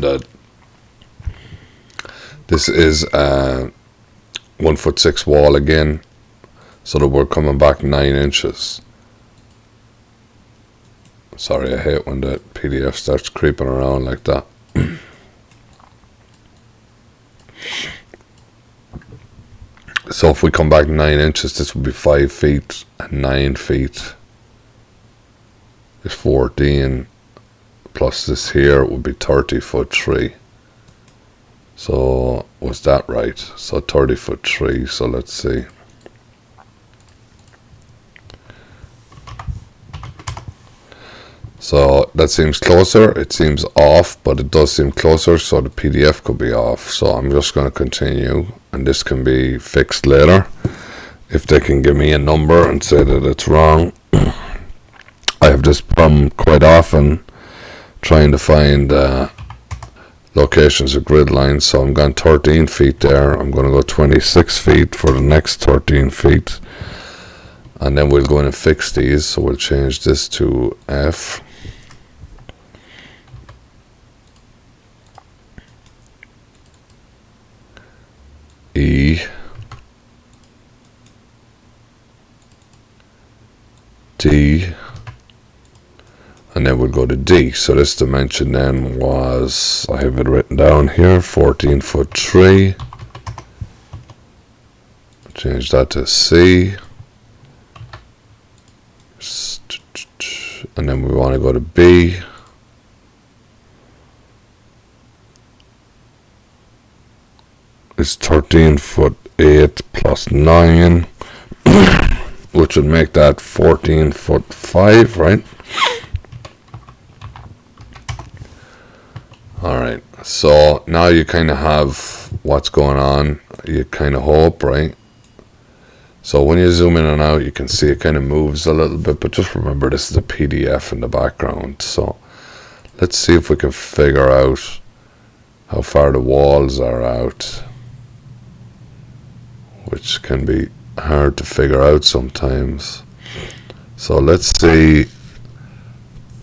that this is a 1'6" wall again, so that we're coming back 9 inches. Sorry, I hate when the PDF starts creeping around like that. So if we come back 9 inches, this would be 5 feet, and 9 feet is 14, plus this here would be 30 foot 3. So was that right? So 30 foot 3. So let's see. So that seems closer. It seems off, but it does seem closer, so the PDF could be off. So I'm just going to continue, and this can be fixed later if they can give me a number and say that it's wrong. I have this problem quite often trying to find locations of grid lines. So I'm going 13 feet there. I'm going to go 26 feet for the next 13 feet. And then we'll go in and fix these. So we'll change this to F. E. D. And then we'll go to D. So this dimension then was, I have it written down here, 14 foot 3. Change that to C. And then we want to go to B. It's 13 foot 8 plus 9, which would make that 14 foot 5, right? Alright, so now you kind of have what's going on, you kind of hope, right? So when you zoom in and out, you can see it kind of moves a little bit, but just remember this is a PDF in the background. So let's see if we can figure out how far the walls are out, which can be hard to figure out sometimes. So let's see,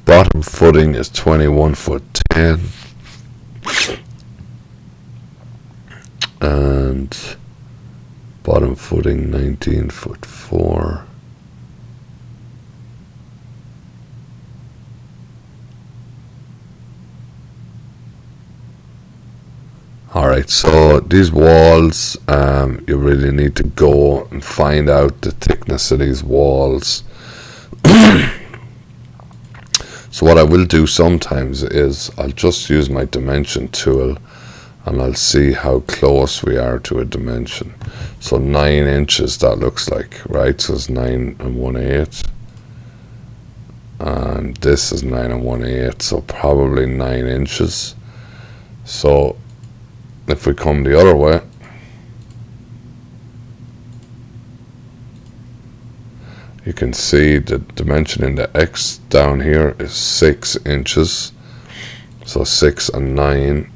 bottom footing is 21 foot 10. And bottom footing 19 foot 4. Alright, so these walls, you really need to go and find out the thickness of these walls. So what I will do sometimes is I'll just use my dimension tool and I'll see how close we are to a dimension. So 9 inches, that looks like, right? So it's 9 1/8. And this is 9 1/8, so probably 9 inches. So if we come the other way, you can see the dimension in the X down here is 6 inches. So 6 and 9.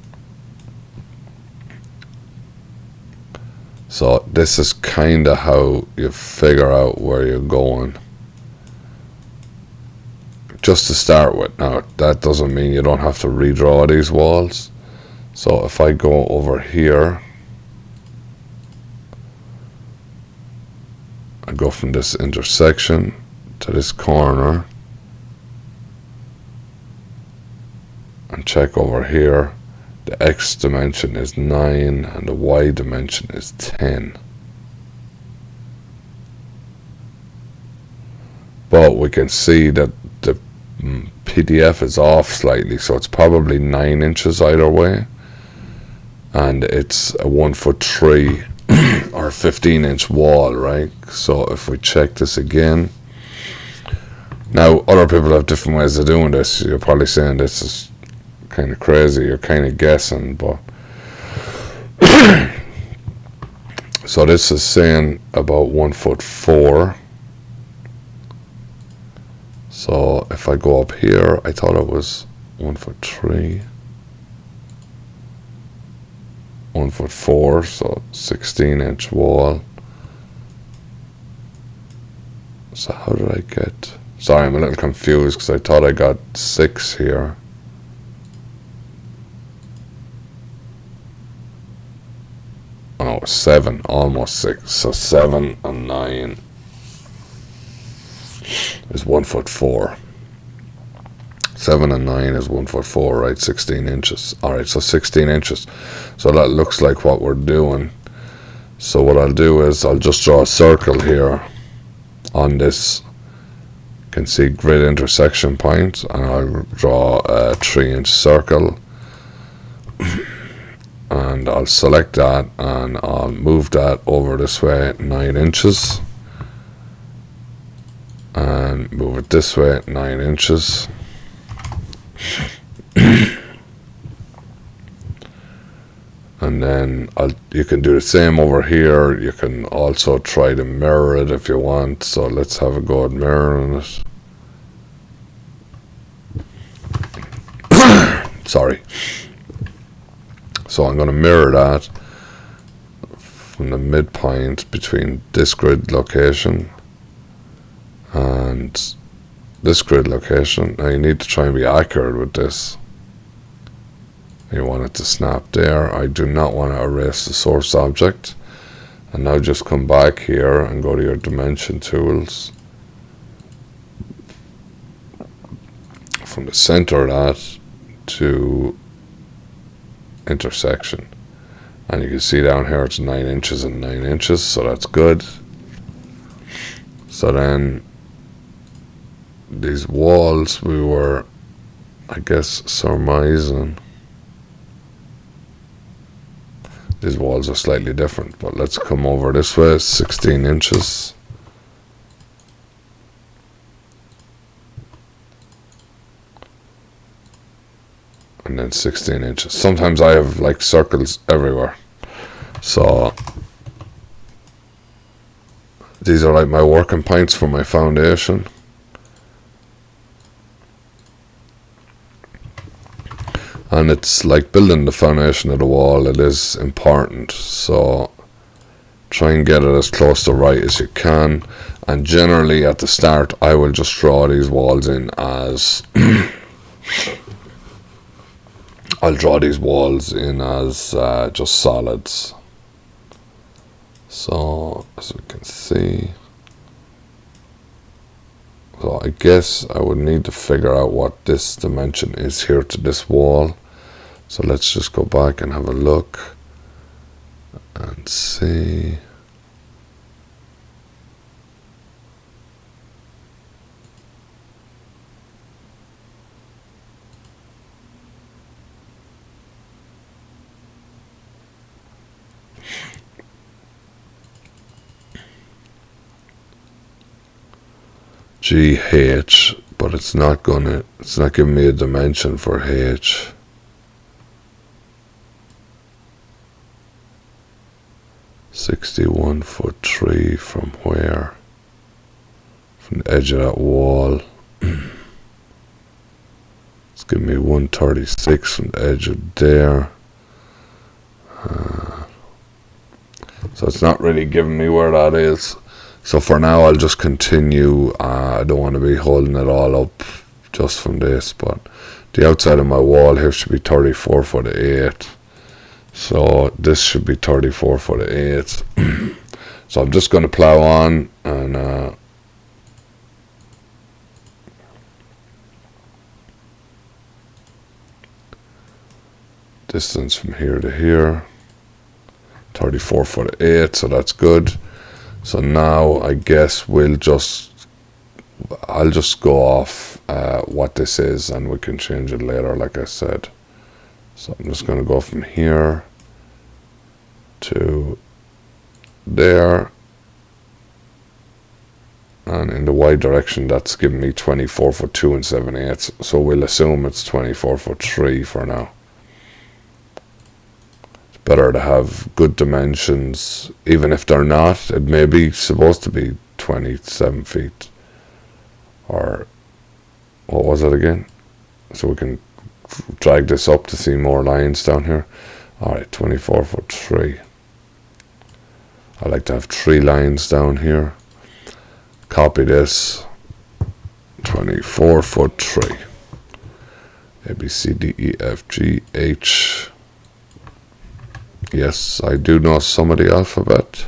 So this is kind of how you figure out where you're going. Just to start with. Now, that doesn't mean you don't have to redraw these walls. So if I go over here, I go from this intersection to this corner and check over here. The X dimension is 9 and the Y dimension is 10. But we can see that the PDF is off slightly, so it's probably 9 inches either way. And it's a 1 foot 3 or 15-inch wall, right? So if we check this again, now other people have different ways of doing this. You're probably saying this is kind of crazy, you're kind of guessing, but so this is saying about 1 foot 4. So if I go up here, I thought it was 1 foot 3, 1 foot 4, so 16-inch wall. So how did I get, sorry, I'm a little confused because I thought I got 6 here. Oh, 7, almost 6. So 7 and 9 is 1 foot 4. 7 and 9 is 1 foot 4, right? 16 inches. Alright, so 16 inches. So that looks like what we're doing. So what I'll do is I'll just draw a circle here on this. You can see grid intersection point, and I'll draw a 3-inch circle. And I'll select that and I'll move that over this way 9 inches and move it this way 9 inches. And then you can do the same over here. You can also try to mirror it if you want. So let's have a go at mirroring it. Sorry. So I'm going to mirror that from the midpoint between this grid location and this grid location. Now you need to try and be accurate with this. You want it to snap there. I do not want to erase the source object. And now just come back here and go to your dimension tools. From the center of that to intersection. And you can see down here it's 9 inches and 9 inches, so that's good. So then these walls we were, I guess, surmising. These walls are slightly different, but let's come over this way. 16 inches. And then 16 inches. Sometimes I have like circles everywhere. So these are like my working points for my foundation. And it's like building the foundation of the wall. It is important. So try and get it as close to right as you can. And generally at the start I will just draw these walls in as I'll draw these walls in as just solids. So as we can see, so I guess I would need to figure out what this dimension is here to this wall. So let's just go back and have a look and see. GH, but it's not giving me a dimension for H. (61'3" from where? From the edge of that wall. It's giving me 136 from the edge of there. So it's not really giving me where that is. So for now I'll just continue. I don't want to be holding it all up just from this, but the outside of my wall here should be 34'8". So this should be 34'8". So I'm just going to plow on and distance from here to here, 34'8", so that's good. So now I guess I'll just go off what this is, and we can change it later, like I said. So I'm just going to go from here to there, and in the Y direction that's giving me 24'2" 7/8". So we'll assume it's 24'3" for now. It's better to have good dimensions, even if they're not. It may be supposed to be 27 feet, or what was it again? So we can drag this up to see more lines down here. Alright, 24'3". I like to have 3 lines down here. Copy this. 24'3". A, B, C, D, E, F, G, H. Yes, I do know some of the alphabet.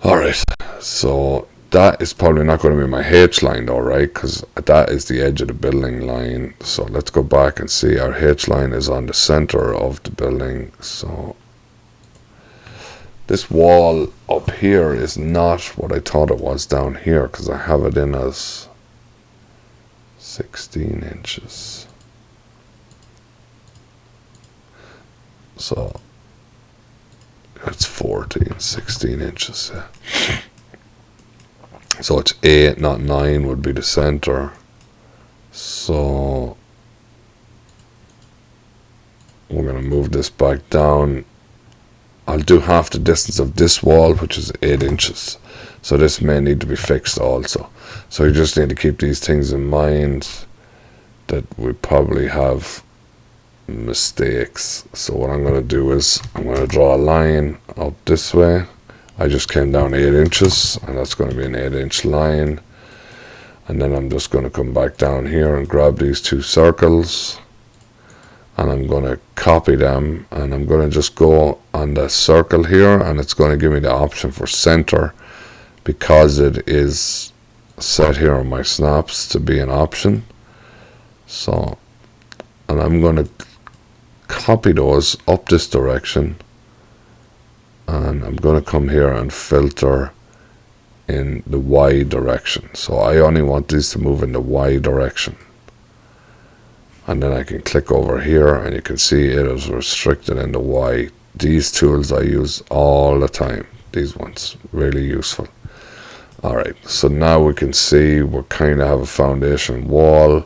Alright, so that is probably not going to be my H line though, right? Because that is the edge of the building line. So let's go back and see. Our H line is on the center of the building. So this wall up here is not what I thought it was down here, because I have it in as 16 inches. So it's 14, 16 inches. Yeah. So it's 8, not 9 would be the center. So we're going to move this back down. I'll do half the distance of this wall, which is 8 inches. So this may need to be fixed also. So you just need to keep these things in mind, that we probably have mistakes. So what I'm going to do is I'm going to draw a line up this way. I just came down 8 inches, and that's going to be an 8-inch line. And then I'm just going to come back down here and grab these two circles, and I'm going to copy them, and I'm going to just go on the circle here, and it's going to give me the option for center because it is set here on my snaps to be an option. So, and I'm going to copy those up this direction, and I'm going to come here and filter in the Y direction. So I only want these to move in the Y direction. And then I can click over here, and you can see it is restricted in the Y. These tools I use all the time. These ones, really useful. Alright, so now we can see we kind of have a foundation wall.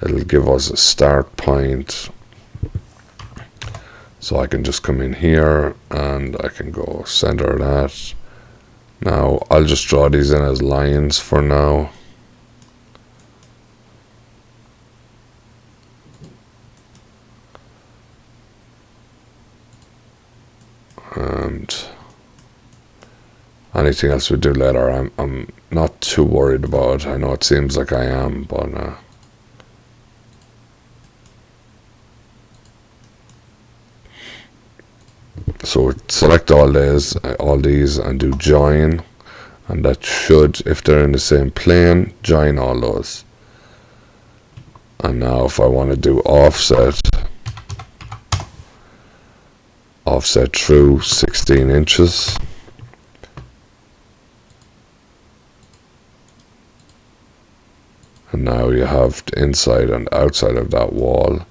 It'll give us a start point. So I can just come in here, and I can go center that. Now I'll just draw these in as lines for now. And anything else we do later, I'm not too worried about. I know it seems like I am, but so select all these and do join, and that should, if they're in the same plane, join all those. And now if I want to do offset through 16 inches, and now you have the inside and outside of that wall.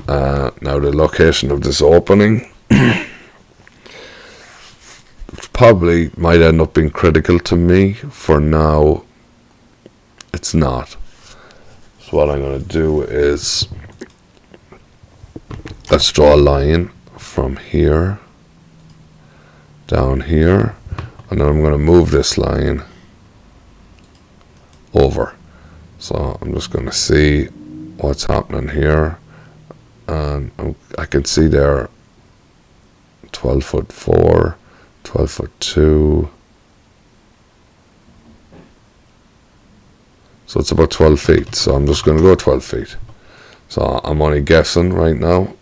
Now the location of this opening probably might end up being critical to me. For now, it's not. So what I'm going to do is, let's draw a line from here down here, and then I'm going to move this line over. So I'm just going to see what's happening here, and I can see there 12'4", 12'2". So it's about 12 feet. So I'm just going to go 12 feet. So I'm only guessing right now.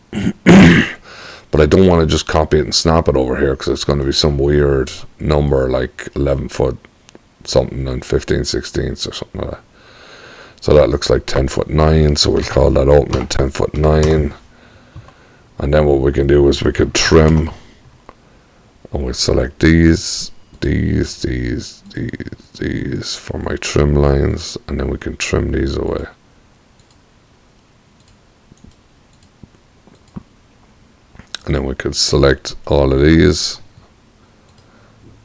But I don't want to just copy it and snap it over here, because it's going to be some weird number like 11 foot something and 15/16 or something like that. So that looks like 10'9", so we'll call that opening 10'9". And then what we can do is we can trim, and we'll select these for my trim lines, and then we can trim these away. And then we can select all of these,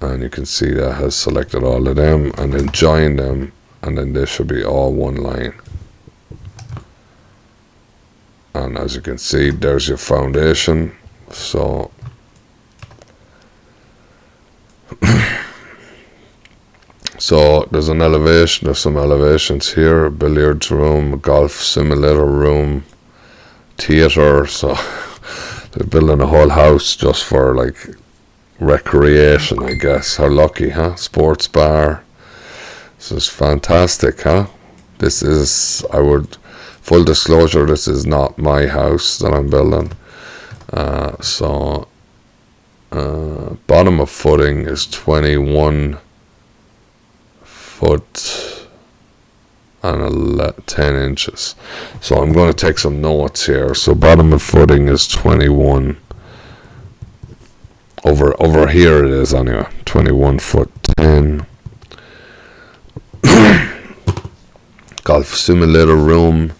and you can see that has selected all of them, and then join them, and then this should be all one line. And as you can see, there's your foundation. So so there's an elevation, there's some elevations here: a billiards room, a golf simulator room, theater. So they're building a whole house just for like recreation, I guess. How lucky, huh? Sports bar. This is fantastic, huh? This is, full disclosure, this is not my house that I'm building. Bottom of footing is 21 foot and 10 inches. So I'm going to take some notes here. So bottom of footing is 21. Over here it is anyway. 21 foot 10. Golf simulator room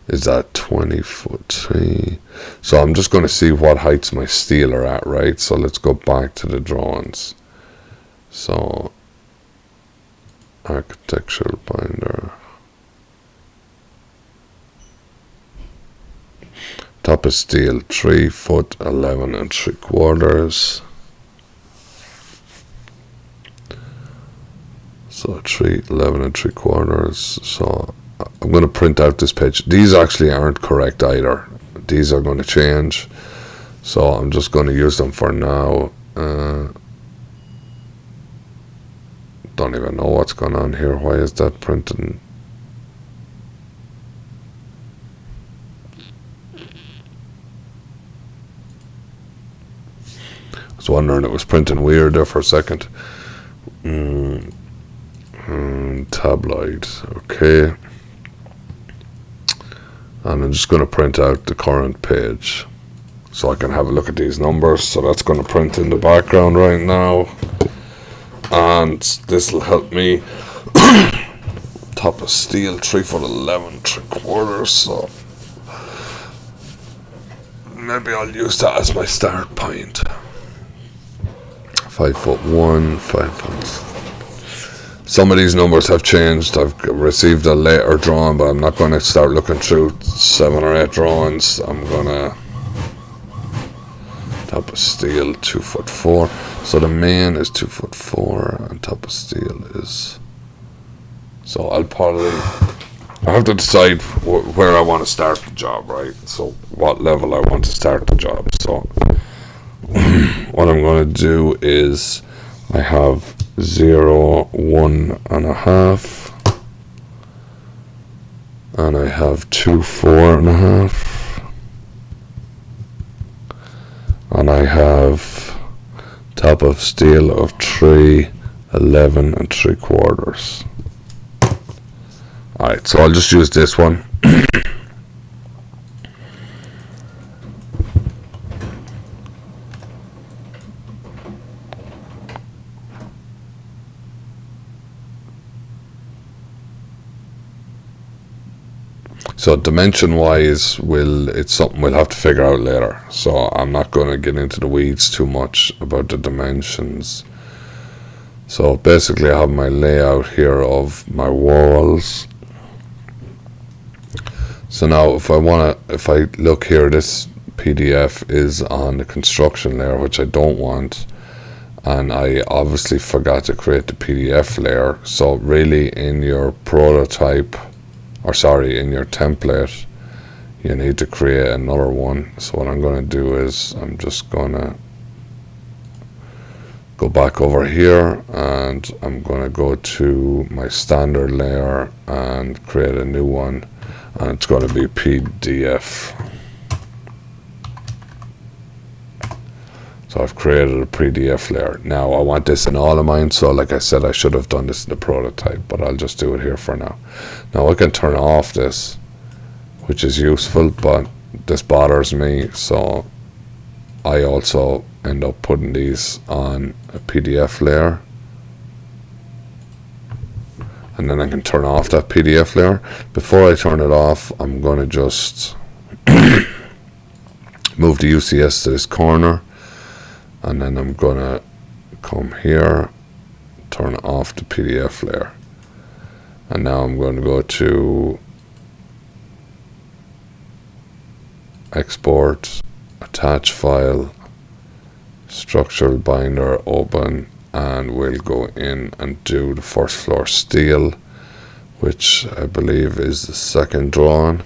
is at 20'3". So I'm just going to see what heights my steel are at, right? So let's go back to the drawings. So architectural binder. Top of steel 3 foot 11 3/4. So 11 3/4. So I'm going to print out this page. These actually aren't correct either. These are going to change. So I'm just going to use them for now. don't even know what's going on here. Why is that printing? I was wondering, it was printing weird there for a second. Tabloid, okay. And I'm just going to print out the current page so I can have a look at these numbers. So that's going to print in the background right now, and this will help me. Top of steel, 3'11", 3/4. So maybe I'll use that as my start point. 5'1", 5'. Some of these numbers have changed. I've received a later drawing, but I'm not going to start looking through 7 or 8 drawings. I'm going to top of steel 2'4". So the main is 2'4", and top of steel is. So I have to decide where I want to start the job, right? So what level I want to start the job. So what I'm going to do is I have 0, 1.5, and I have 2, 4.5, and I have top of steel of 3, 11 3/4. Alright, so I'll just use this one. So dimension wise, it's something we'll have to figure out later. So I'm not going to get into the weeds too much about the dimensions. So basically I have my layout here of my walls. So now if I look here, this PDF is on the construction layer, which I don't want, and I obviously forgot to create the PDF layer. So really in your prototype, or sorry, in your template, you need to create another one. So what I'm going to do is I'm just going to go back over here, and I'm going to go to my standard layer and create a new one, and it's going to be PDF. So I've created a PDF layer. Now I want this in all of mine, so like I said, I should have done this in the prototype, but I'll just do it here for now. Now I can turn off this, which is useful, but this bothers me, so I also end up putting these on a PDF layer, and then I can turn off that PDF layer. Before I turn it off, I'm going to just move the UCS to this corner, and then I'm going to come here, turn off the PDF layer, and now I'm going to go to export, attach file, structural binder, open, and we'll go in and do the first floor steel, which I believe is the second drawing,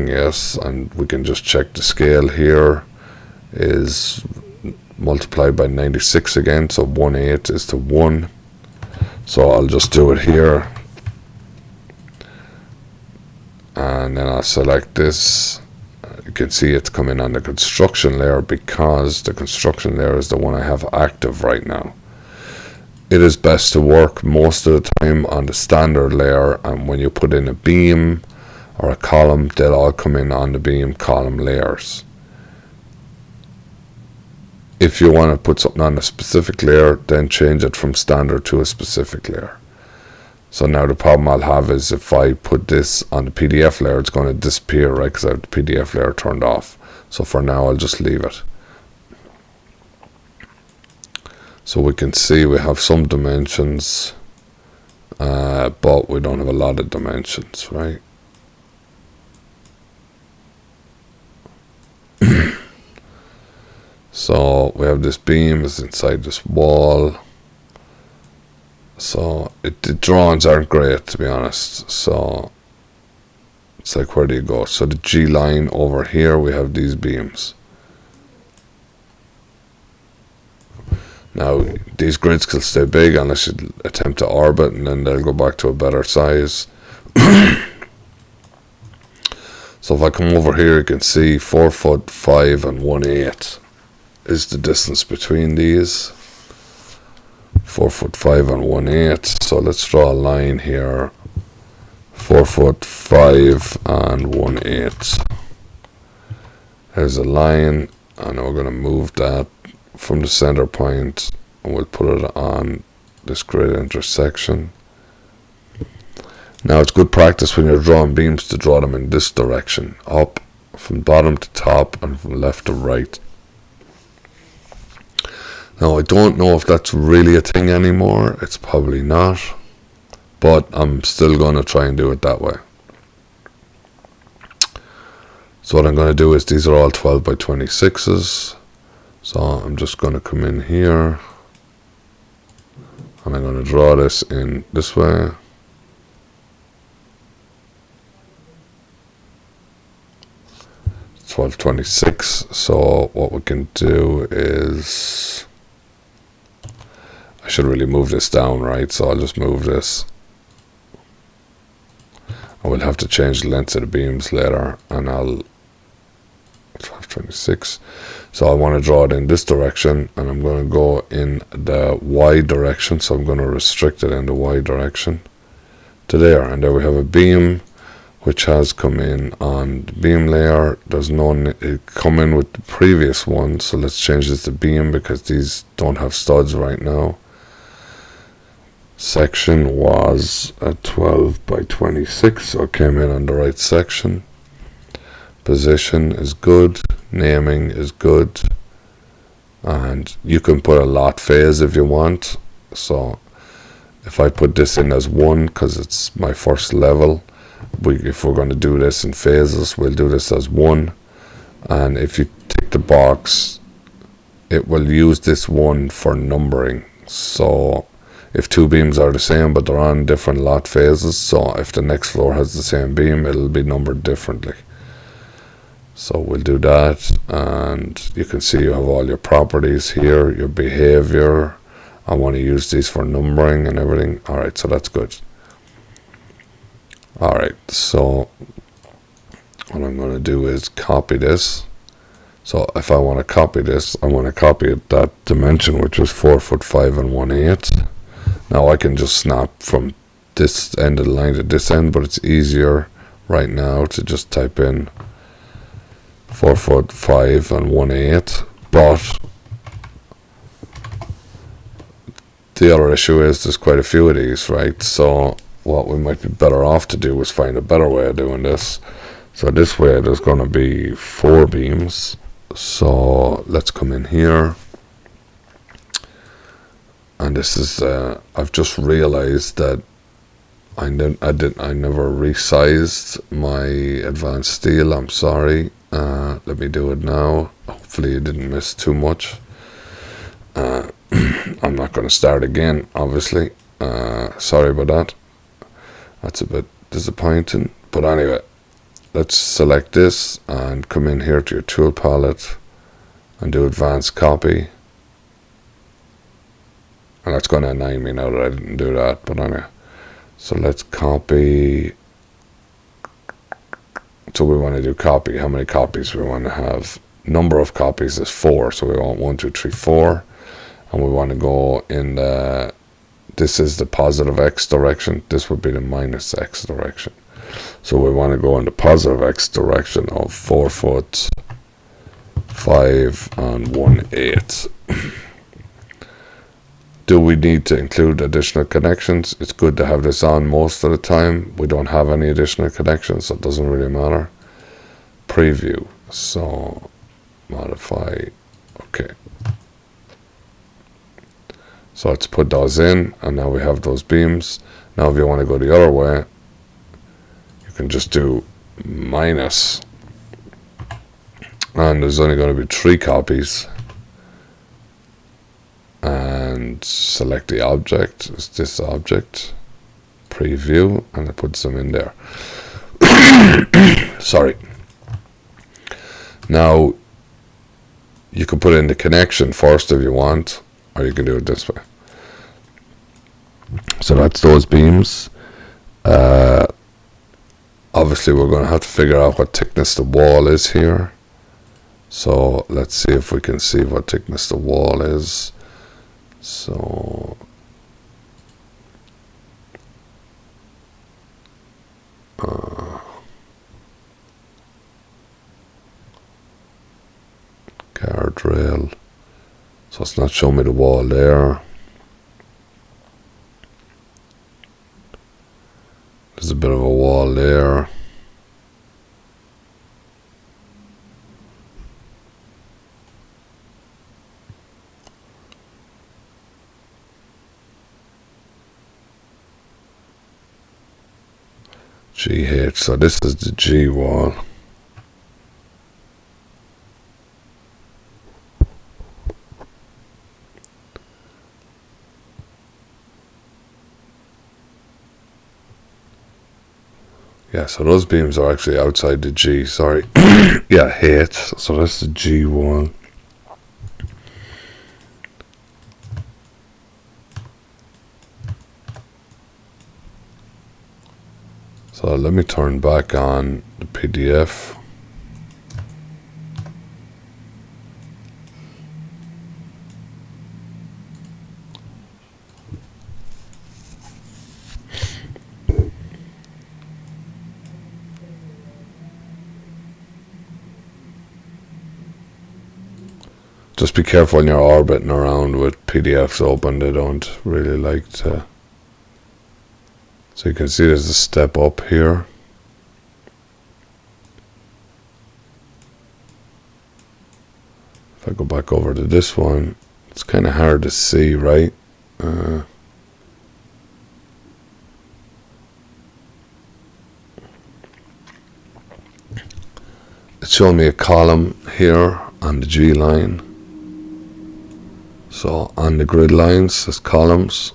yes, and we can just check the scale here is multiplied by 96 again, so 1/8 is to 1. So I'll just do it here, and then I'll select this. You can see it's coming on the construction layer because the construction layer is the one I have active right now. It is best to work most of the time on the standard layer, and when you put in a beam or a column, they'll all come in on the beam column layers. If you want to put something on a specific layer, then change it from standard to a specific layer. So now the problem I'll have is if I put this on the PDF layer, it's going to disappear, right, because I have the PDF layer turned off. So for now, I'll just leave it. So we can see we have some dimensions, but we don't have a lot of dimensions, right? So we have this beam is inside this wall. So the drawings aren't great, to be honest. So it's like, where do you go? So the G line over here, we have these beams. Now these grids can stay big unless you attempt to orbit, and then they'll go back to a better size. So if I come over here, you can see 4 foot 5 and 1/8 is the distance between these. 4 foot 5 and 1/8. So let's draw a line here. 4 foot 5 and 1/8. There's a line, and we're going to move that from the center point, and we'll put it on this grid intersection. Now it's good practice when you're drawing beams to draw them in this direction, up from bottom to top and from left to right. Now I don't know if that's really a thing anymore. It's probably not, but I'm still going to try and do it that way. So what I'm going to do is, these are all 12 by 26s. So I'm just going to come in here, and I'm going to draw this in this way. It's 1226. So what we can do is, I should really move this down, right? So I'll just move this. I will have to change the length of the beams later, and I'll 1226. So I want to draw it in this direction, and I'm going to go in the Y direction. So I'm going to restrict it in the Y direction to there, and there we have a beam which has come in on the beam layer. There's no, it come in with the previous one, so let's change this to beam because these don't have studs right now. Section was at 12 by 26, so it came in on the right section. Position is good, naming is good, and you can put a lot phase if you want. So if I put this in as 1 because it's my first level, if we're going to do this in phases, we'll do this as 1, and if you tick the box, it will use this 1 for numbering. So if two beams are the same but they're on different lot phases, so if the next floor has the same beam, it'll be numbered differently. So we'll do that, and you can see you have all your properties here, your behavior. I want to use these for numbering and everything. Alright, so that's good. Alright, so what I'm going to do is copy this. So if I want to copy this, I want to copy it that dimension, which is 4 foot 5 and 1/8. Now I can just snap from this end of the line to this end, but it's easier right now to just type in 4 foot 5 and 1/8. But the other issue is there's quite a few of these, right? So what we might be better off to do is find a better way of doing this. So this way there's going to be 4 beams. So let's come in here, and this is I've just realized that I never resized my advanced steel. I'm sorry. Let me do it now. Hopefully you didn't miss too much. I'm not going to start again, obviously. Sorry about that. That's a bit disappointing, but anyway, let's select this and come in here to your tool palette and do advanced copy. And that's going to annoy me now that I didn't do that, but anyway. So let's copy. So we want to do copy. How many copies we want to have? Number of copies is 4, so we want 1, 2, 3, 4. And we want to go in the, this is the positive X direction. This would be the minus X direction. So we want to go in the positive X direction of 4 foot 5 and 1/8. Do we need to include additional connections? It's good to have this on most of the time. We don't have any additional connections, so it doesn't really matter. Preview. So modify. Okay. So let's put those in, and now we have those beams. Now if you want to go the other way, you can just do minus, and there's only going to be 3 copies, and select the object. It's this object, preview, and it puts them in there. Sorry. Now you can put in the connection first if you want, or you can do it this way. So that's those beams. Obviously we're going to have to figure out what thickness the wall is here. So let's see if we can see what thickness the wall is. So guardrail. So it's not showing me the wall there. There's a bit of a wall there. GH, so this is the G wall. Yeah, so those beams are actually outside the G, sorry. Yeah, H, so that's the G wall. So let me turn back on the PDF. Just be careful when you're orbiting around with PDFs open. They don't really like to. So you can see there's a step up here. If I go back over to this one, it's kind of hard to see, right? It's showing me a column here on the G line. So on the grid lines, there's columns.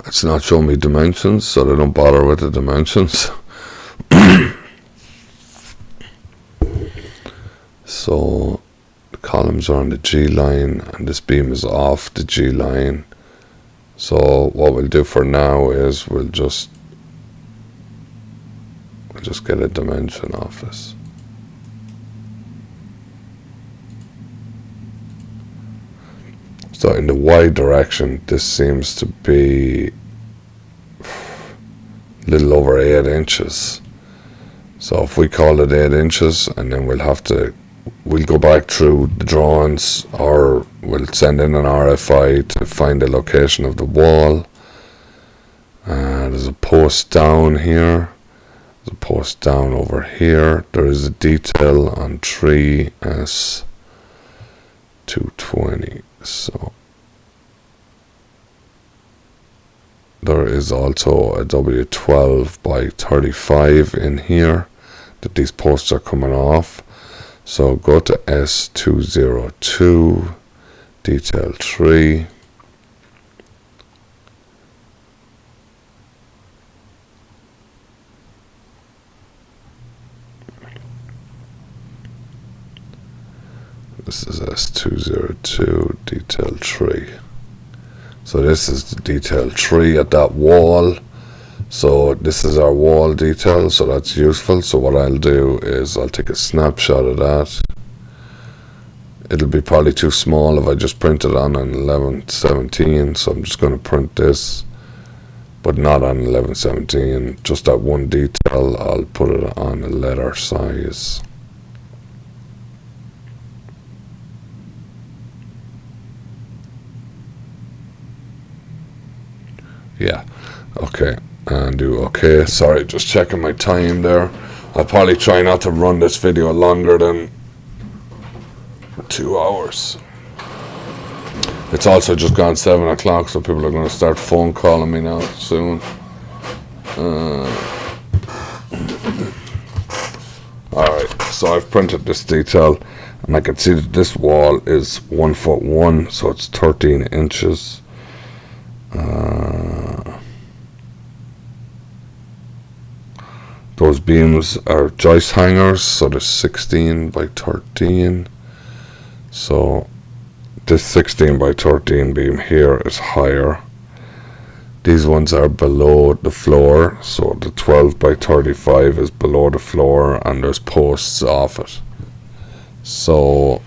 It's not showing me dimensions, so they don't bother with the dimensions. So the columns are on the G line, and this beam is off the G line. So what we'll do for now is we'll just get a dimension off this. So in the Y direction, this seems to be a little over 8 inches. So if we call it 8 inches, and then we'll go back through the drawings, or we'll send in an RFI to find the location of the wall. There's a post down here. There's a post down over here. There is a detail on 3S220. So there is also a W12 by 35 in here that these posts are coming off. So go to S202, detail 3. This is S202, detail 3. So this is the detail 3 at that wall. So this is our wall detail, so that's useful. So what I'll do is I'll take a snapshot of that. It'll be probably too small if I just print it on an 1117, so I'm just going to print this, but not on 1117. Just that one detail, I'll put it on a letter size. Yeah, okay, and do okay. Sorry, just checking my time there. I'll probably try not to run this video longer than 2 hours. It's also just gone 7 o'clock, so people are going to start phone calling me now soon. Alright, so I've printed this detail, and I can see that this wall is 1'1", so it's 13 inches. Those beams are joist hangers, so they're 16 by 13. So this 16 by 13 beam here is higher. These ones are below the floor, so the 12 by 35 is below the floor and there's posts off it. So,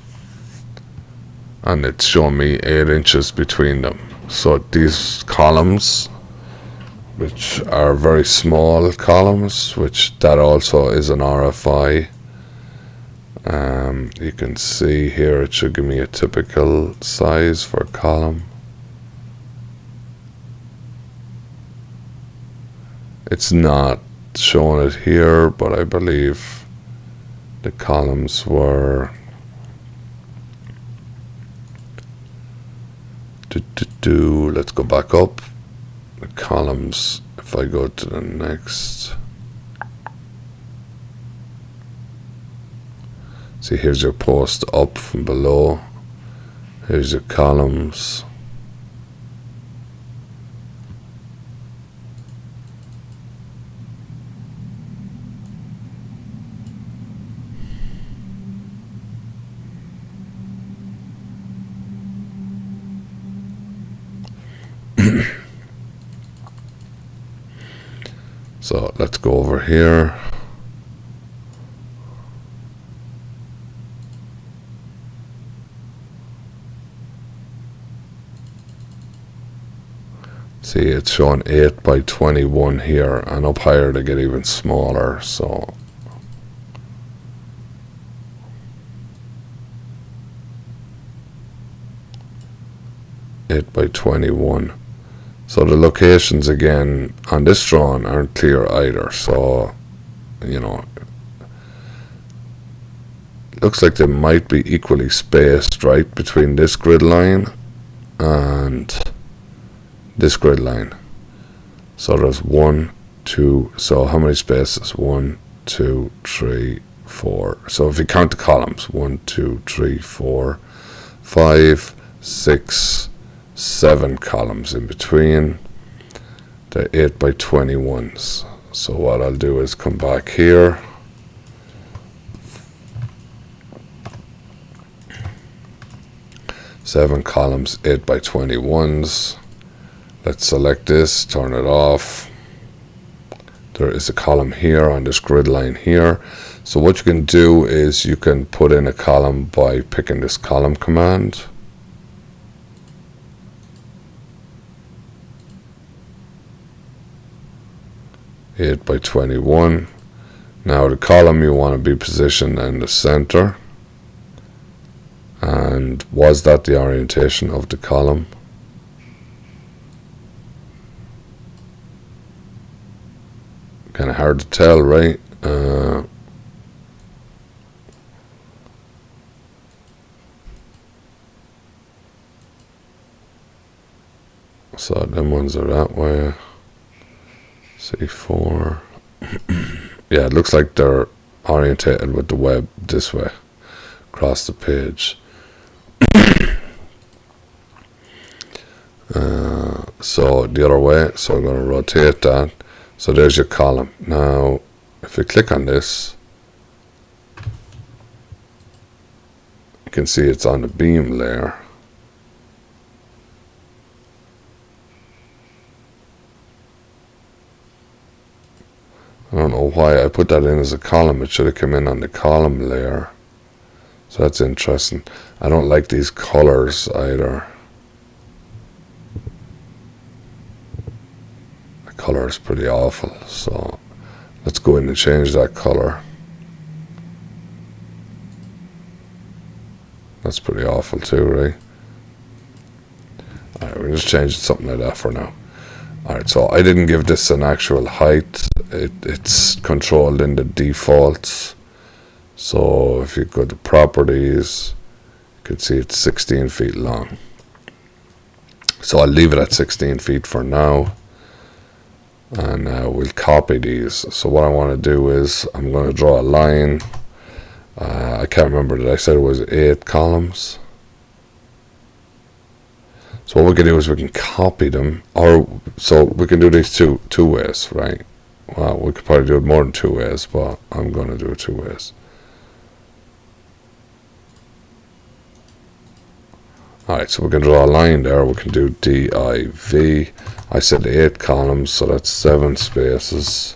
and it's showing me 8 inches between them. So these columns, which are very small columns, which that also is an RFI. You can see here it should give me a typical size for a column. It's not showing it here, but I believe the columns were let's go back up. The columns, if I go to the next, see, here's your post up from below, here's your columns. So let's go over here. See, it's showing 8 by 21 here, and up higher they get even smaller. So by 21. So the locations again on this drawing aren't clear either. So, you know, looks like they might be equally spaced, right, between this grid line and this grid line. So there's 1, 2. So how many spaces? 1, 2, 3, 4. So if you count the columns, 1, 2, 3, 4, 5, 6, 7 columns in between the 8 by 21s. So what I'll do is come back here, seven columns, 8 by 21s. Let's select this, turn it off. There is a column here on this grid line here. So what you can do is you can put in a column by picking this column command. Eight by 21. Now the column you want to be positioned in the center. And was that the orientation of the column? Kind of hard to tell, right? So them ones are that way. C4. Yeah, it looks like they're orientated with the web this way across the page. So the other way, so I'm going to rotate that. So there's your column. Now if you click on this, you can see it's on the beam layer. I don't know why I put that in as a column. It should have come in on the column layer. So that's interesting. I don't like these colors either. The color is pretty awful. So let's go in and change that color. That's pretty awful too, right? Alright, we'll just change it to something like that for now. Alright, so I didn't give this an actual height. It's controlled in the defaults. So if you go to properties, you can see it's 16 feet long. So I'll leave it at 16 feet for now. And we'll copy these. So what I want to do is I'm going to draw a line. I can't remember that I said it was 8 columns. So what we can do is we can copy them, or so we can do these two ways, right? Well, we could probably do it more than 2 ways, but I'm going to do it 2 ways. Alright, so we can draw a line there. We can do div. I said 8 columns, so that's 7 spaces,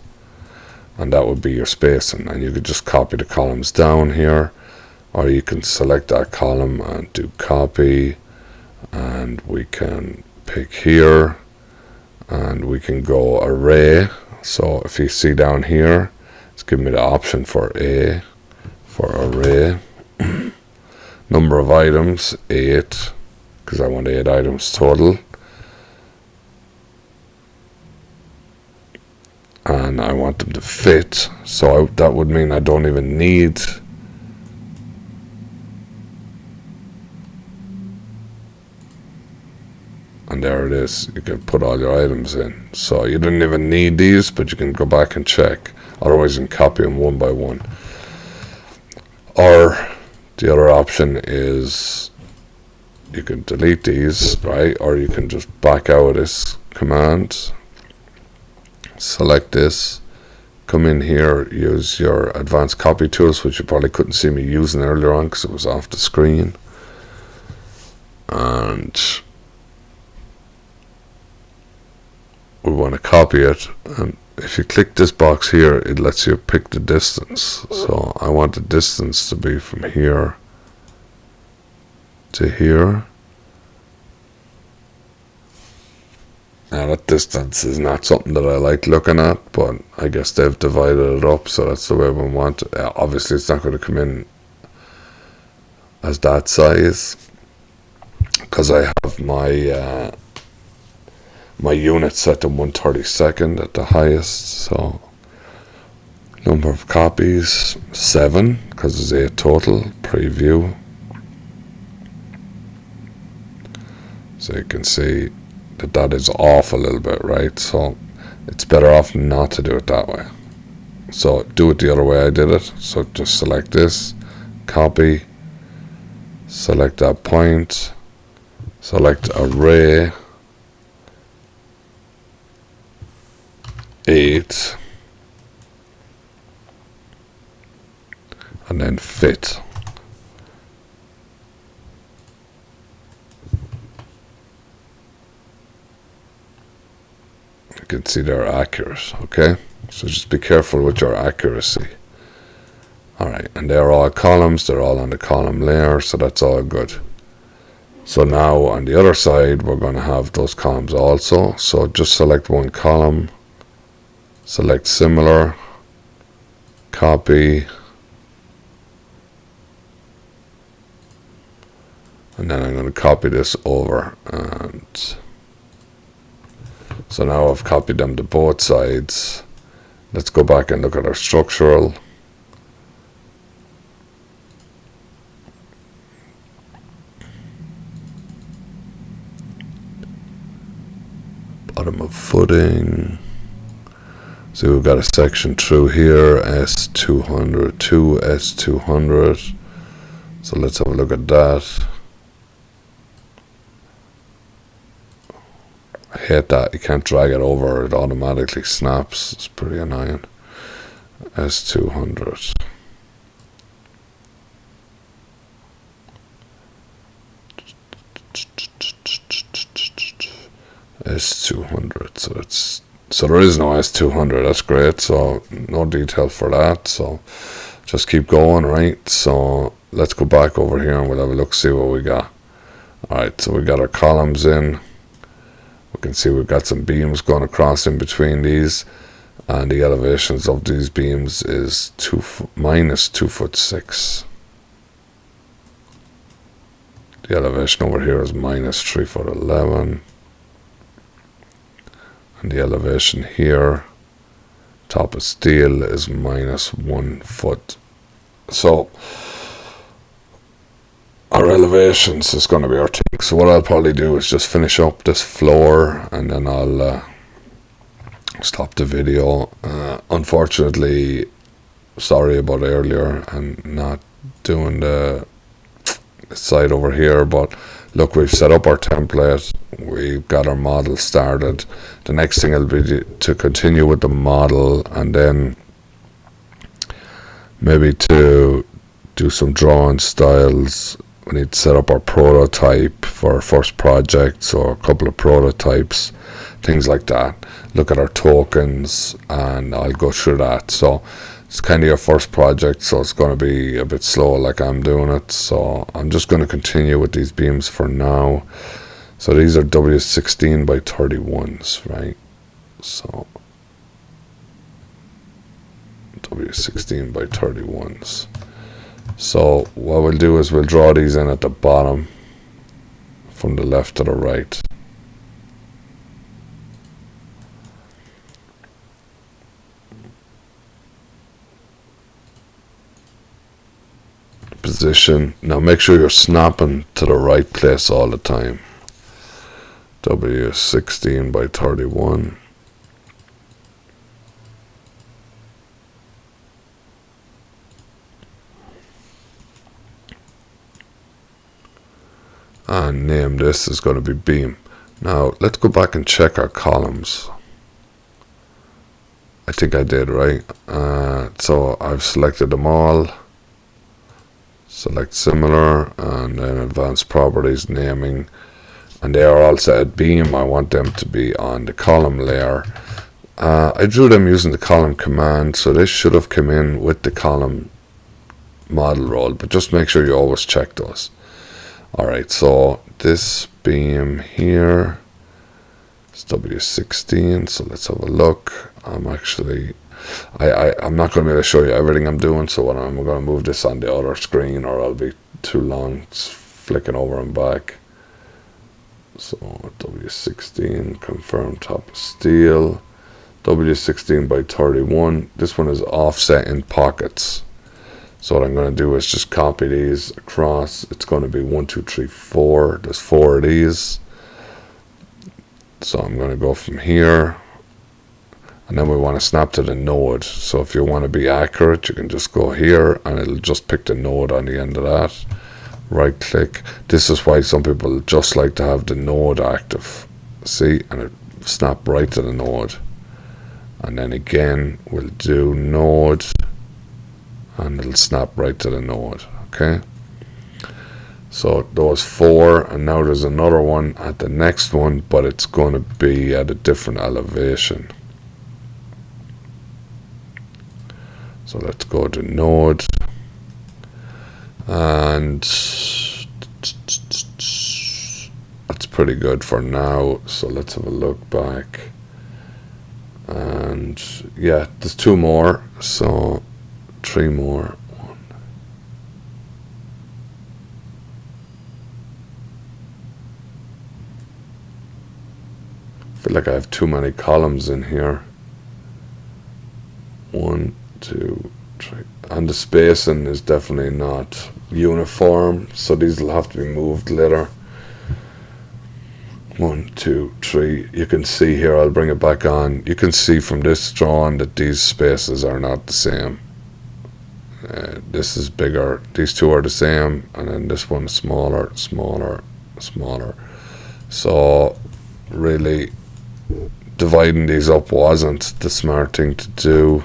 and that would be your spacing. And you could just copy the columns down here, or you can select that column and do copy, and we can pick here, and we can go array. So if you see down here, it's giving me the option for A for array. Number of items 8, because I want 8 items total, and I want them to fit. So that would mean I don't even need and there it is. You can put all your items in. So you didn't even need these, but you can go back and check. Otherwise you can copy them one by one. Or the other option is you can delete these, right? Or you can just back out of this command, select this, come in here, use your advanced copy tools, which you probably couldn't see me using earlier on because it was off the screen. And we want to copy it, and if you click this box here, it lets you pick the distance. So I want the distance to be from here to here. Now that distance is not something that I like looking at, but I guess they've divided it up, so that's the way we want it. Obviously it's not going to come in as that size, because I have my my unit set to 1/32 at the highest. So number of copies 7, because there's 8 total. Preview, so you can see that is off a little bit, right? So it's better off not to do it that way. So do it the other way I did it. So just select this, copy, select that point, select array 8, and then fit. You can see they're accurate, okay? So just be careful with your accuracy. Alright, and they're all columns, they're all on the column layer, so that's all good. So now on the other side, we're going to have those columns also. So just select one column, select similar, copy, and then I'm going to copy this over. And so now I've copied them to both sides. Let's go back and look at our structural. Bottom of footing. So we've got a section through here, S200 to S200. So let's have a look at that. I hate that you can't drag it over, it automatically snaps. It's pretty annoying. S200. S200. So there is no S200. That's great. So no detail for that. So just keep going, right? So let's go back over here and we'll have a look, see what we got. Alright, so we got our columns in. We can see we've got some beams going across in between these, and the elevations of these beams is minus 2'6". The elevation over here is minus 3'11", and the elevation here, top of steel, is minus 1 foot. So our elevations is going to be our thing. So what I'll probably do is just finish up this floor, and then I'll stop the video. Unfortunately, sorry about earlier and not doing the side over here, but look, we've set up our template, we've got our model started. The next thing will be to continue with the model, and then maybe to do some drawing styles we need to set up our prototype for our first project, so a couple of prototypes, things like that. Look at our tokens, and I'll go through that. So it's kind of your first project, so it's going to be a bit slow like I'm doing it. So I'm just going to continue with these beams for now. So these are W16 by 31s, right? So W16 by 31s. So what we'll do is we'll draw these in at the bottom from the left to the right. Position. Now make sure you're snapping to the right place all the time. W16 by 31. And name this is going to be beam. Now let's go back and check our columns. I think I did, right? So I've selected them all. Select similar, and then advanced properties, naming, and they are all set beam. I want them to be on the column layer. I drew them using the column command, so this should have come in with the column model role, but just make sure you always check those. Alright, so this beam here is W16, so let's have a look. I'm actually, I'm not going to be able to show you everything I'm doing, so I'm going to move this on the other screen or I'll be too long. It's flicking over and back. So W16, confirm top of steel, W16 by 31. This one is offset in pockets. So what I'm going to do is just copy these across. It's going to be 1, 2, 3, 4. There's 4 of these. So I'm going to go from here. And then we want to snap to the node. So if you want to be accurate, you can just go here and it'll just pick the node on the end of that. Right click. This is why some people just like to have the node active. See? And it snap right to the node. And then again, we'll do node. And it'll snap right to the node. Okay, so those 4, and now there's another one at the next one, but it's going to be at a different elevation. So let's go to node, and that's pretty good for now. So let's have a look back, and yeah, there's 2 more, so 3 more. 1. I feel like I have too many columns in here. 1, 2, 3. And the spacing is definitely not uniform, so these will have to be moved later. 1, 2, 3. You can see here, I'll bring it back on. You can see from this drawing that these spaces are not the same. This is bigger, these 2 are the same, and then this one is smaller, smaller, smaller. So really dividing these up wasn't the smart thing to do.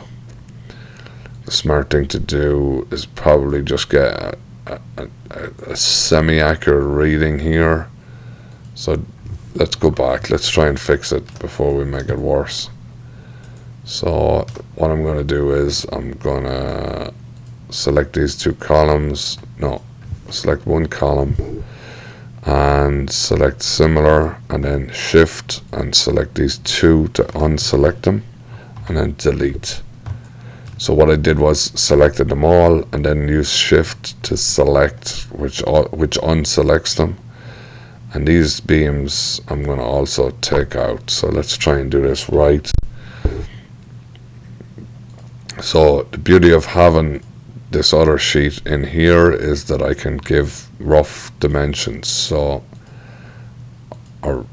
The smart thing to do is probably just get a semi-accurate reading here. So let's go back, let's try and fix it before we make it worse. So what I'm going to do is I'm going to select these 2 columns, no, select 1 column and select similar, and then shift and select these 2 to unselect them, and then delete. So what I did was selected them all and then use shift to select which unselects them, and these beams I'm going to also take out. So let's try and do this right. So the beauty of having this other sheet in here is that I can give rough dimensions, so, or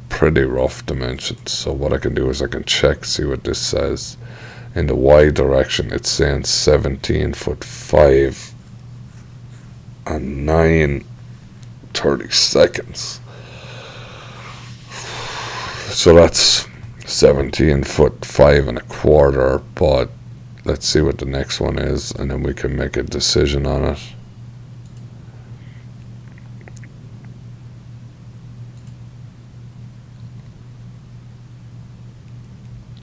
pretty rough dimensions. So what I can do is I can check, see what this says. In the Y direction it's saying 17 foot 5 and 9/30 seconds. So that's 17 foot 5 1/4, but let's see what the next one is, and then we can make a decision on it.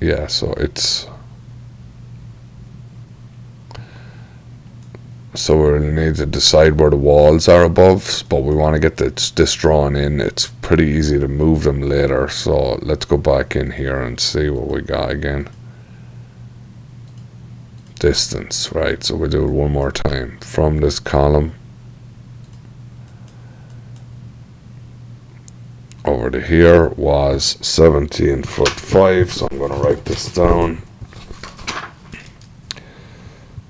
Yeah, so we need to decide where the walls are above, but we want to get this drawn in. It's pretty easy to move them later, so let's go back in here and see what we got again. Distance, right, so we'll do it one more time. From this column over to here was 17'5", so I'm going to write this down.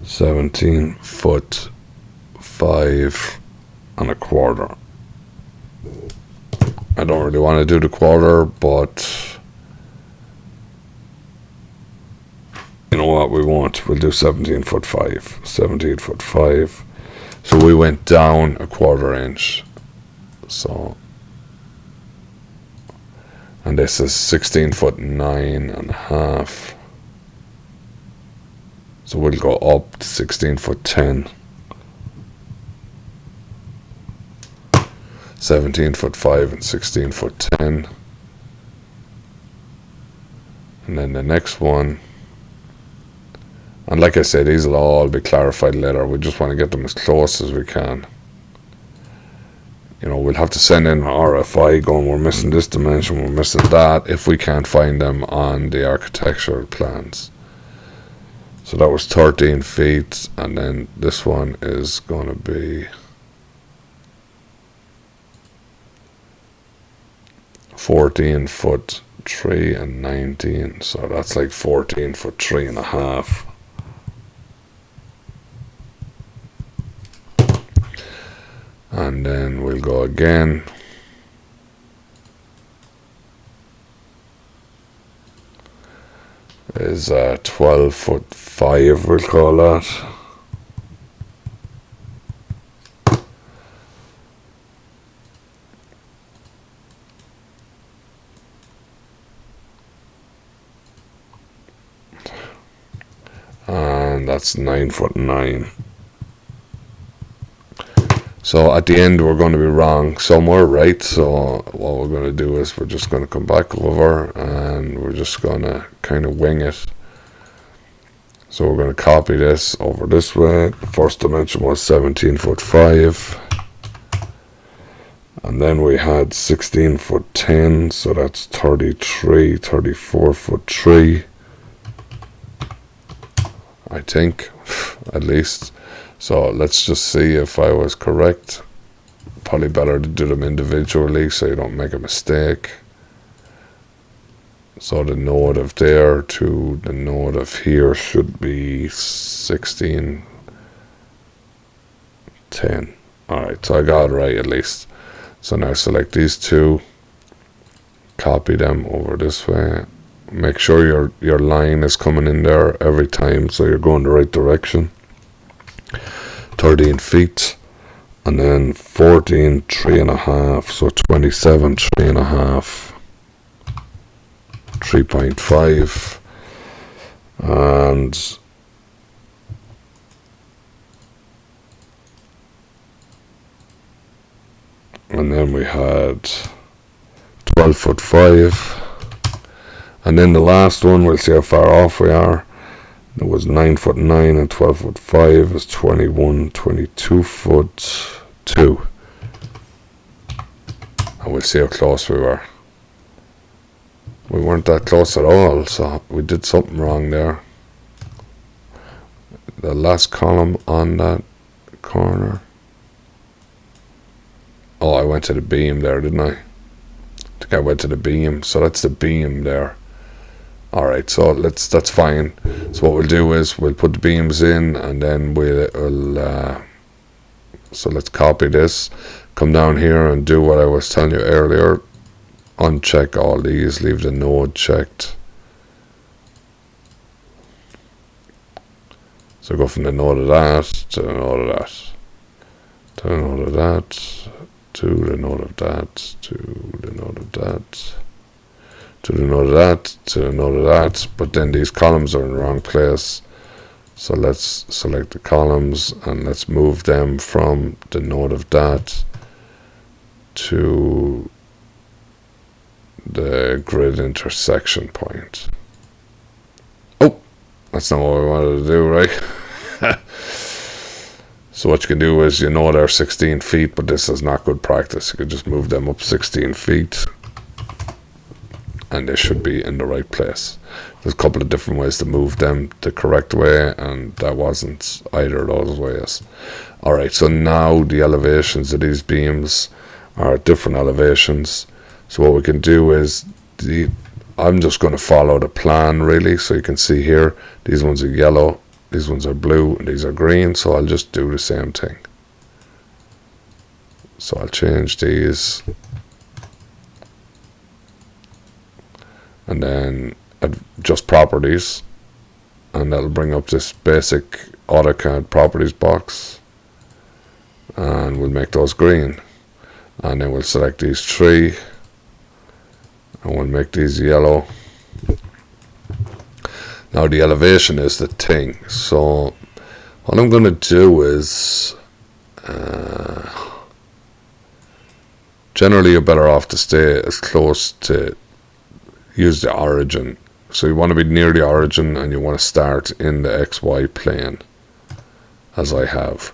17'5". I don't really want to do the quarter, but you know what, we won't. We'll do 17'5". 17'5". So we went down a 1/4 inch. So, and this is 16'9.5". So we'll go up to 16'10". 17'5" and 16'10". And then the next one, and like I said, these will all be clarified later. We just want to get them as close as we can. You know, we'll have to send in an RFI going, we're missing this dimension, we're missing that, if we can't find them on the architectural plans. So that was 13 feet, and then this one is going to be 14'3" and 19, so that's like 14'3.5". And then we'll go again. Is 12'5", we'll call that. And that's 9'9". So at the end we're going to be wrong somewhere, right? So what we're going to do is we're just going to come back over and we're just going to kind of wing it. So we're going to copy this over this way. The first dimension was 17'5", and then we had 16'10", so that's 34'3", I think, at least. So let's just see if I was correct. Probably better to do them individually so you don't make a mistake. So the node of there to the node of here should be 16'10". Alright, so I got it right at least. So now select these two, copy them over this way. Make sure your line is coming in there every time so you're going the right direction. 13 feet, and then 14'3.5", so 27'3.5", 3.5, and then we had 12'5", and then the last one, we'll see how far off we are. It was 9'9", and 12'5" is 22'2", and we'll see how close we were. We weren't that close at all, so we did something wrong there. The last column on that corner. Oh, I went to the beam there, didn't I? I think I went to the beam, so that's the beam there. Alright, so that's fine. So what we'll do is we'll put the beams in, and then so let's copy this, come down here and do what I was telling you earlier. Uncheck all these, leave the node checked. So go from the node of that to the node of that, to the node of that, to the node of that, to the node of that, to the node of that, to the node of that. But then these columns are in the wrong place, So let's select the columns and let's move them from the node of that to the grid intersection point. Oh, that's not what we wanted to do, right? So what you can do is, they're 16 feet, but this is not good practice. You can just move them up 16 feet and they should be in the right place. There's a couple of different ways to move them the correct way, and that wasn't either of those ways. Alright, so now the elevations of these beams are at different elevations. So what we can do is, I'm just going to follow the plan really. So you can see here, these ones are yellow, these ones are blue, and these are green. So I'll just do the same thing. So I'll change these. And then adjust properties. And that'll bring up this basic AutoCAD properties box. And we'll make those green. And then we'll select these three. And we'll make these yellow. Now the elevation is the thing. So what I'm going to do is, generally you're better off to stay as close to, use the origin. So you want to be near the origin and you want to start in the XY plane, as I have.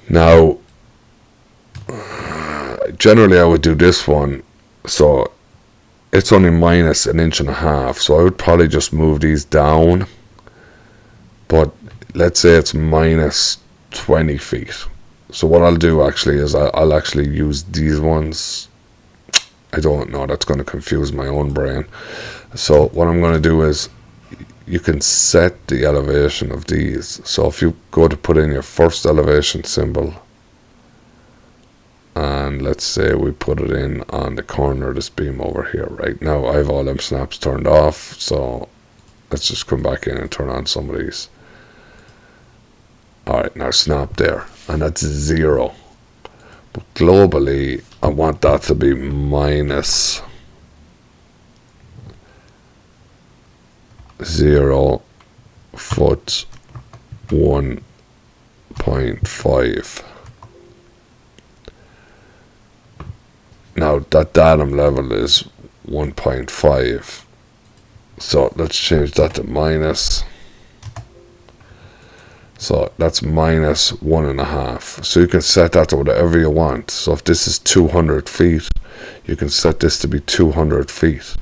Now, generally I would do this one. So it's only minus 1.5 inches. So I would probably just move these down. But let's say it's minus 20 feet. So what I'll do actually is I'll actually use these ones. I don't know, that's going to confuse my own brain. So what I'm going to do is, you can set the elevation of these. So if you go to put in your first elevation symbol, and let's say we put it in on the corner of this beam over here. Right now I have all them snaps turned off, so let's just come back in and turn on some of these. Alright, now snap there, and that's 0. But globally I want that to be minus 0 foot 1.5. Now that datum level is 1.5. So let's change that to minus. So that's minus 1.5. So you can set that to whatever you want. So if this is 200 feet, you can set this to be 200 feet.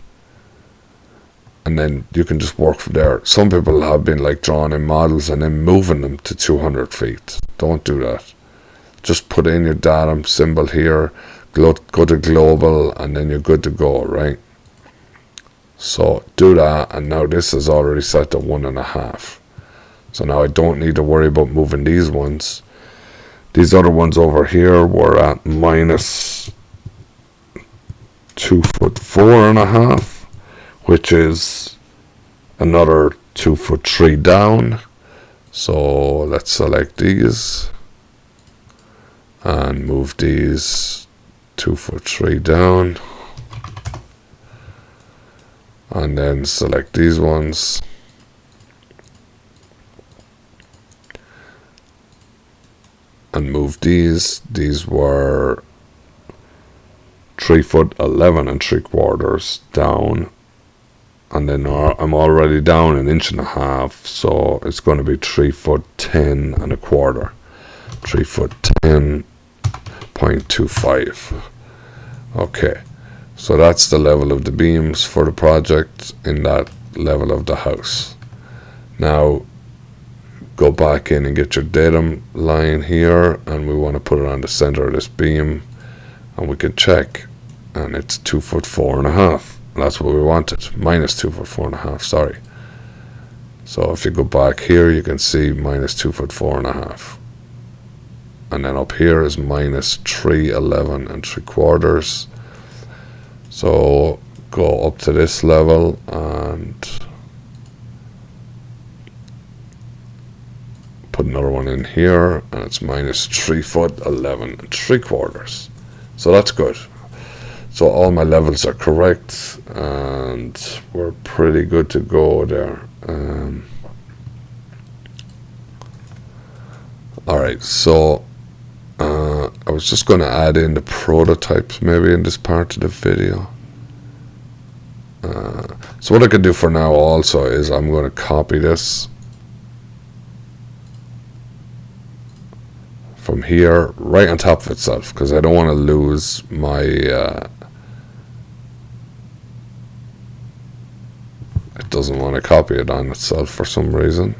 And then you can just work from there. Some people have been like drawing in models and then moving them to 200 feet. Don't do that. Just put in your datum symbol here, go to global, and then you're good to go, right? So do that, and now this is already set to 1.5. So now I don't need to worry about moving these ones. These other ones over here were at minus 2 foot 4.5, which is another 2 foot 3 down. So let's select these and move these 2 foot 3 down, and then select these ones and move these. These were 3 foot 11.75 down, and then I'm already down 1.5 inches, so it's going to be 3 foot 10.25, 3 foot 10.25. Okay, so that's the level of the beams for the project in that level of the house. Now go back in and get your datum line here, and we want to put it on the center of this beam, and we can check, and it's 2 foot 4.5. That's what we wanted, minus 2 foot 4.5, sorry. So if you go back here, you can see minus 2 foot 4.5. And then up here is minus 311.75. So go up to this level and put another one in here, and it's minus 3 foot 11.75. So that's good. So all my levels are correct, and we're pretty good to go there. Alright, so I was just going to add in the prototypes maybe in this part of the video. So what I can do for now also is I'm going to copy this from here right on top of itself, because I don't want to lose my it doesn't want to copy it on itself for some reason.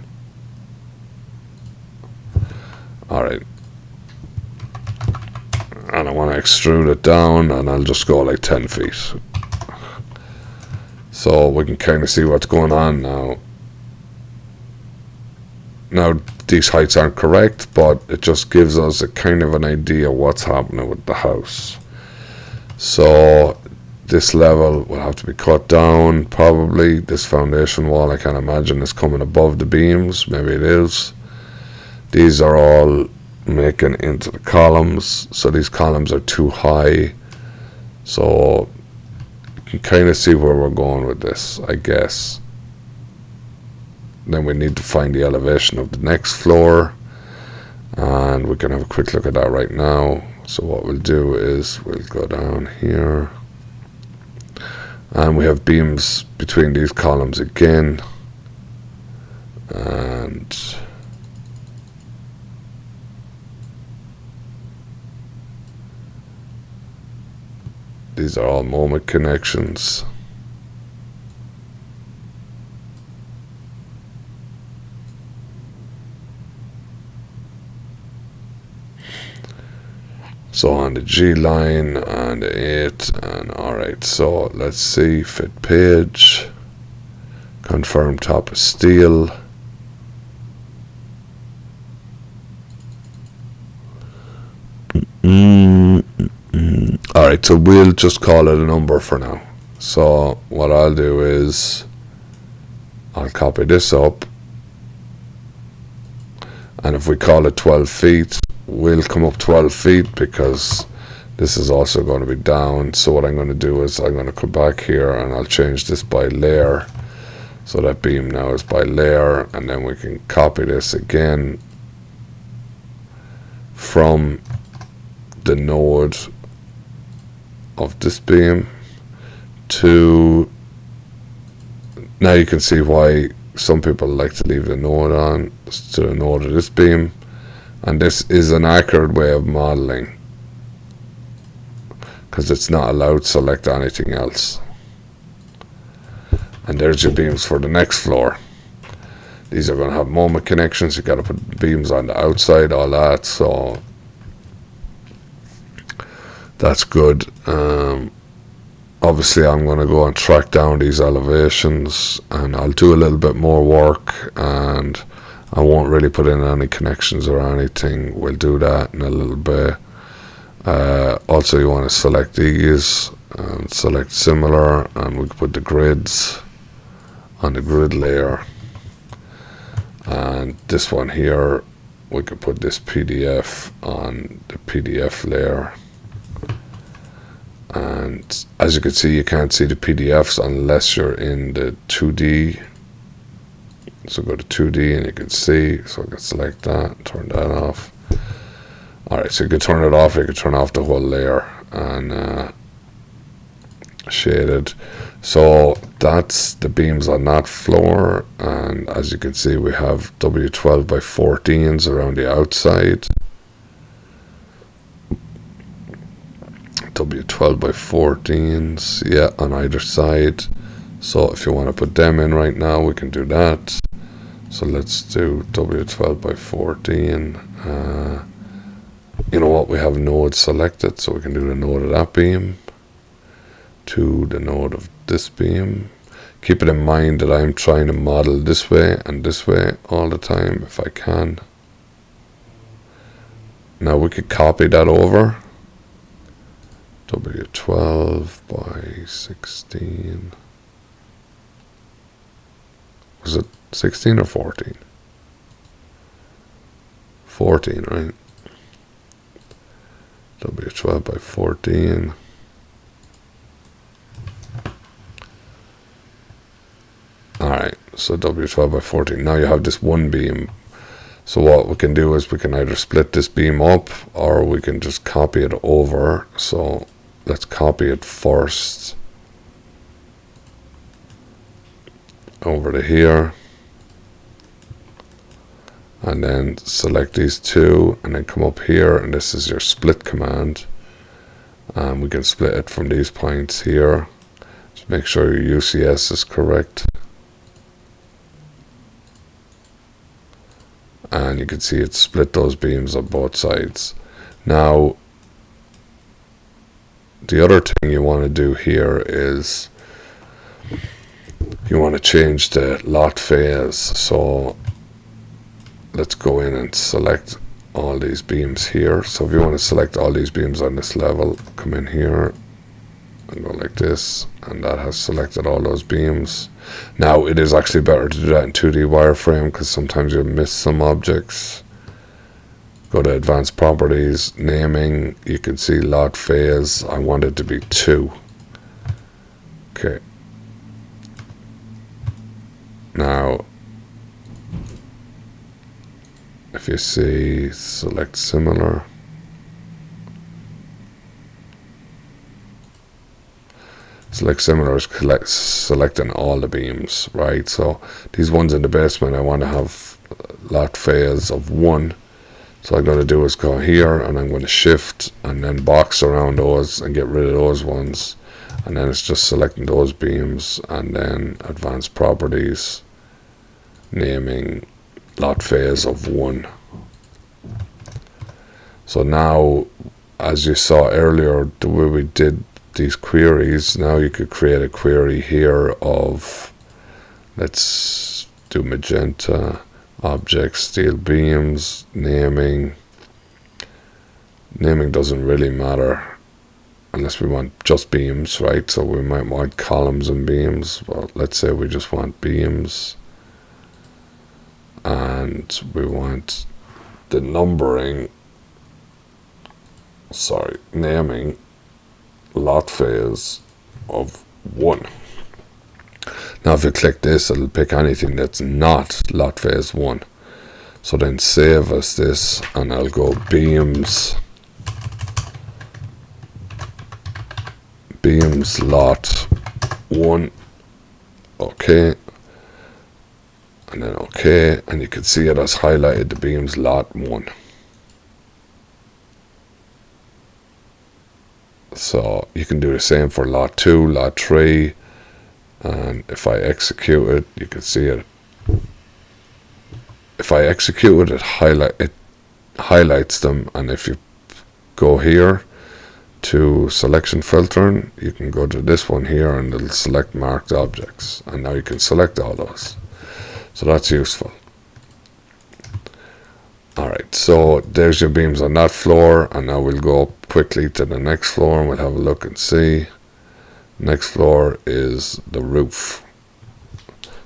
Alright, and I want to extrude it down, and I'll just go like 10 feet so we can kind of see what's going on now. Now these heights aren't correct, but it just gives us a kind of an idea what's happening with the house. So this level will have to be cut down probably. This foundation wall, I can't imagine is coming above the beams. Maybe it is. These are all making into the columns, so these columns are too high. So you can kind of see where we're going with this, I guess. Then we need to find the elevation of the next floor, and we can have a quick look at that right now. So what we'll do is we'll go down here, and we have beams between these columns again, and these are all moment connections. So on the G line and the 8, and alright, so let's see, fit page, confirm top of steel. Alright, so we'll just call it a number for now. So what I'll do is I'll copy this up, and if we call it 12 feet, we'll come up 12 feet because this is also going to be down. So what I'm going to do is I'm going to come back here and I'll change this by layer, so that beam now is by layer, and then we can copy this again from the node of this beam to, now you can see why some people like to leave the node on, to the node of this beam. And this is an accurate way of modeling, because it's not allowed to select anything else. And there's your beams for the next floor. These are going to have moment connections. You got to put beams on the outside, all that. So that's good. Obviously I'm going to go and track down these elevations, and I'll do a little bit more work, and I won't really put in any connections or anything. We'll do that in a little bit. Also, you want to select these and select similar, and we can put the grids on the grid layer. And this one here, we could put this PDF on the PDF layer. And as you can see, you can't see the PDFs unless you're in the 2D. So go to 2D and you can see, so I can select that, turn that off. Alright, so you can turn it off, you can turn off the whole layer, and shaded. So that's the beams on that floor, and as you can see we have W12 by 14s around the outside. W12 by 14s, yeah, on either side. So if you want to put them in right now, we can do that. So let's do W12 by 14. You know what, we have nodes selected, so we can do the node of that beam to the node of this beam. Keep it in mind that I'm trying to model this way and this way all the time if I can. Now we could copy that over. W12 by 16. Was it 16 or 14? 14, right? W12 by 14. Alright, so W12 by 14. Now you have this one beam. So what we can do is we can either split this beam up, or we can just copy it over. So let's copy it first over to here, and then select these two, and then come up here, and this is your split command, and we can split it from these points here. Just make sure your UCS is correct, and you can see it split those beams on both sides. Now the other thing you want to do here is you want to change the lot phase. So let's go in and select all these beams here. So if you want to select all these beams on this level, come in here and go like this, and that has selected all those beams. Now it is actually better to do that in 2D wireframe, because sometimes you'll miss some objects. Go to advanced properties, naming, you can see lot phase, I want it to be 2. Okay. Now if you see, select similar. Select similar is selecting all the beams, right? So these ones in the basement, I want to have lot phase of 1. So I'm going to do is go here, and I'm going to shift and then box around those and get rid of those ones, and then it's just selecting those beams, and then advanced properties, naming, lot phase of 1. So now, as you saw earlier, the way we did these queries, now you could create a query here of, let's do magenta, object, steel beams, naming. Naming doesn't really matter unless we want just beams, right? So we might want columns and beams. Well, let's say we just want beams, and we want the numbering, naming, lot phase of 1. Now if you click this, it'll pick anything that's not lot phase 1. So then save as this, and I'll go beams lot 1. Okay. And then okay, and you can see it has highlighted the beams lot 1. So you can do the same for lot 2, lot 3, and if I execute it, you can see it. If I execute it, it highlights them, and if you go here to selection filtering, you can go to this one here, and it'll select marked objects, and now you can select all those. So that's useful. Alright, so there's your beams on that floor, and now we'll go up quickly to the next floor and we'll have a look and see. Next floor is the roof.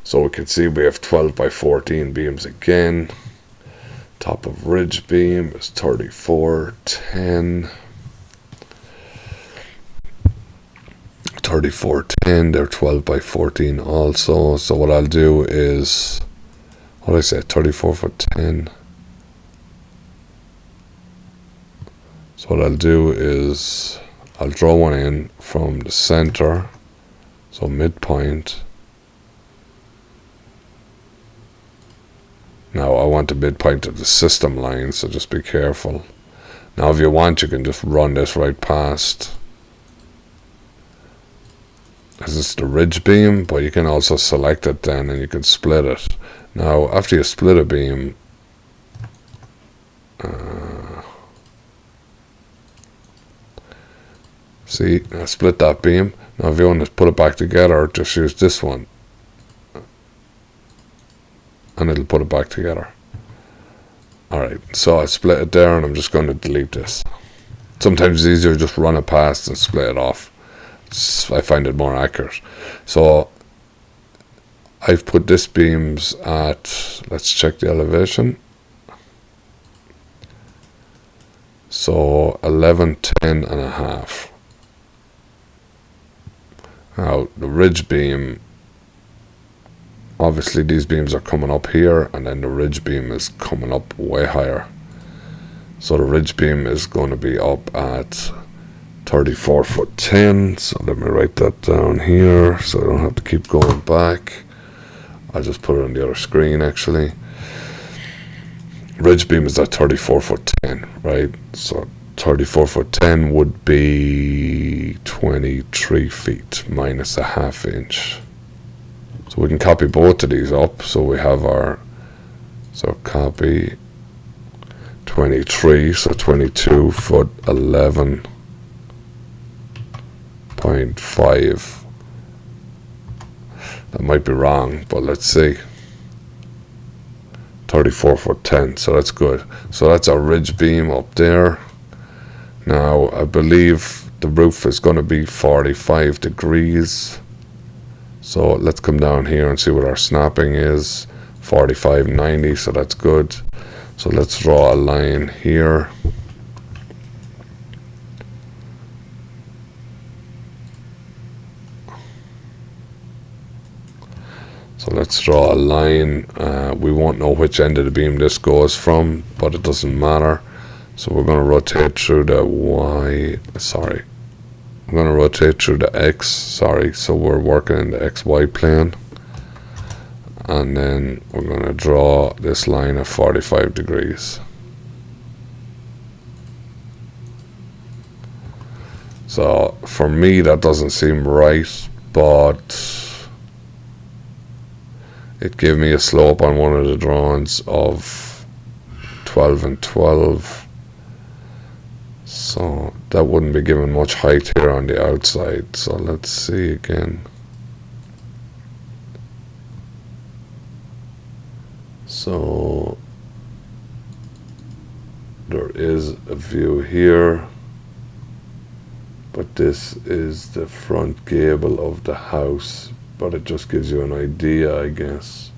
So we can see we have 12 by 14 beams again. Top of ridge beam is 3410. 3410, they're 12 by 14 also. So what I'll do is, what did I say, 34 foot 10. So what I'll do is I'll draw one in from the center, so midpoint. Now I want the midpoint of the system line, so just be careful. Now if you want, you can just run this right past, as it's the ridge beam, but you can also select it then and you can split it. Now after you split a beam, see, I split that beam. Now if you want to put it back together, just use this one, and it'll put it back together. Alright, so I split it there, and I'm just going to delete this. Sometimes it's easier to just run it past and split it off. I find it more accurate. So I've put this beams at, let's check the elevation. So 11, 10 and a half. Now the ridge beam obviously these beams are coming up here, and then the ridge beam is coming up way higher. So the ridge beam is going to be up at 34 foot 10. So let me write that down here so I don't have to keep going back. I'll just put it on the other screen actually. Ridge beam is at 34 foot 10, right? So 34 foot 10 would be 23 feet minus a half inch. So we can copy both of these up. So we have our, so copy 23, so 22 foot 11.5. That might be wrong, but let's see. 34 foot 10, so that's good. So that's our ridge beam up there. Now I believe the roof is going to be 45 degrees. So let's come down here and see what our snapping is. 45.90, so that's good. So let's draw a line here. So let's draw a line. We won't know which end of the beam this goes from, but it doesn't matter. So we're going to rotate through the Y, sorry. I'm going to rotate through the X, sorry. So we're working in the XY plane. And then we're going to draw this line at 45 degrees. So for me that doesn't seem right, but it gave me a slope on one of the drawings of 12 and 12. So that wouldn't be giving much height here on the outside. So let's see again. So there is a view here, but this is the front gable of the house, but it just gives you an idea, I guess.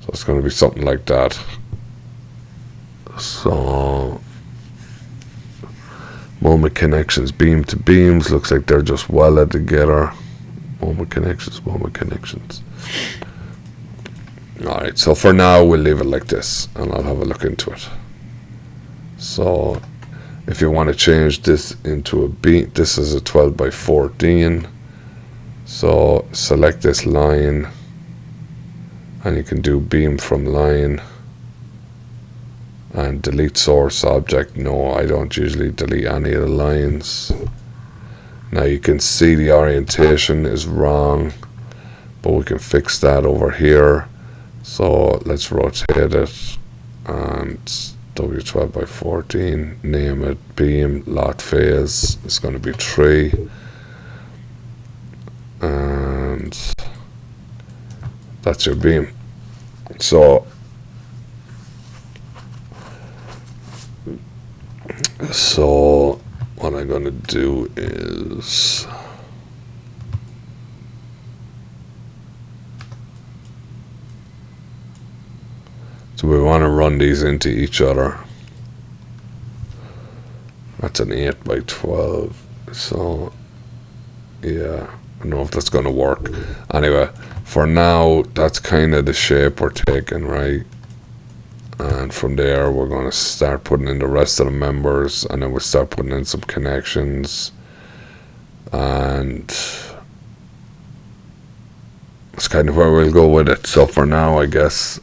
So it's going to be something like that. So moment connections, beam to beams, looks like they're just welded together. Moment connections, moment connections. Alright, so for now we'll leave it like this and I'll have a look into it. So if you want to change this into a beam, this is a 12 by 14. So select this line and you can do beam from line and delete source object. No, I don't usually delete any of the lines. Now you can see the orientation is wrong, but we can fix that over here. So let's rotate it and W12 by 14, name it beam, lot phase, it's going to be 3. And that's your beam. So what I'm going to do is so we want to run these into each other. That's an 8 by 12. So yeah, I don't know if that's going to work. Anyway, for now that's kind of the shape we're taking, right? And from there we're going to start putting in the rest of the members, and then we'll start putting in some connections, and that's kind of where we'll go with it. So for now, I guess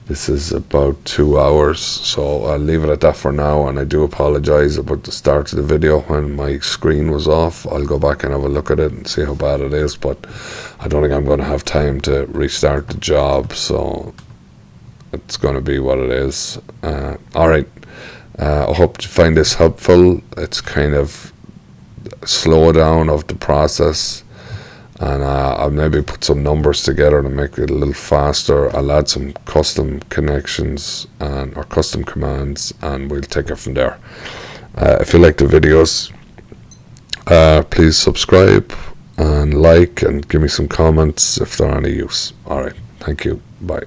this is about 2 hours, so I'll leave it at that for now. And I do apologize about the start of the video when my screen was off. I'll go back and have a look at it and see how bad it is, but I don't think I'm going to have time to restart the job, so it's going to be what it is. Alright, I hope you find this helpful. It's kind of a slowdown of the process, and I'll maybe put some numbers together to make it a little faster. I'll add some custom connections and or custom commands, and we'll take it from there. If you like the videos, please subscribe and like and give me some comments if they're any use. Alright, thank you, bye.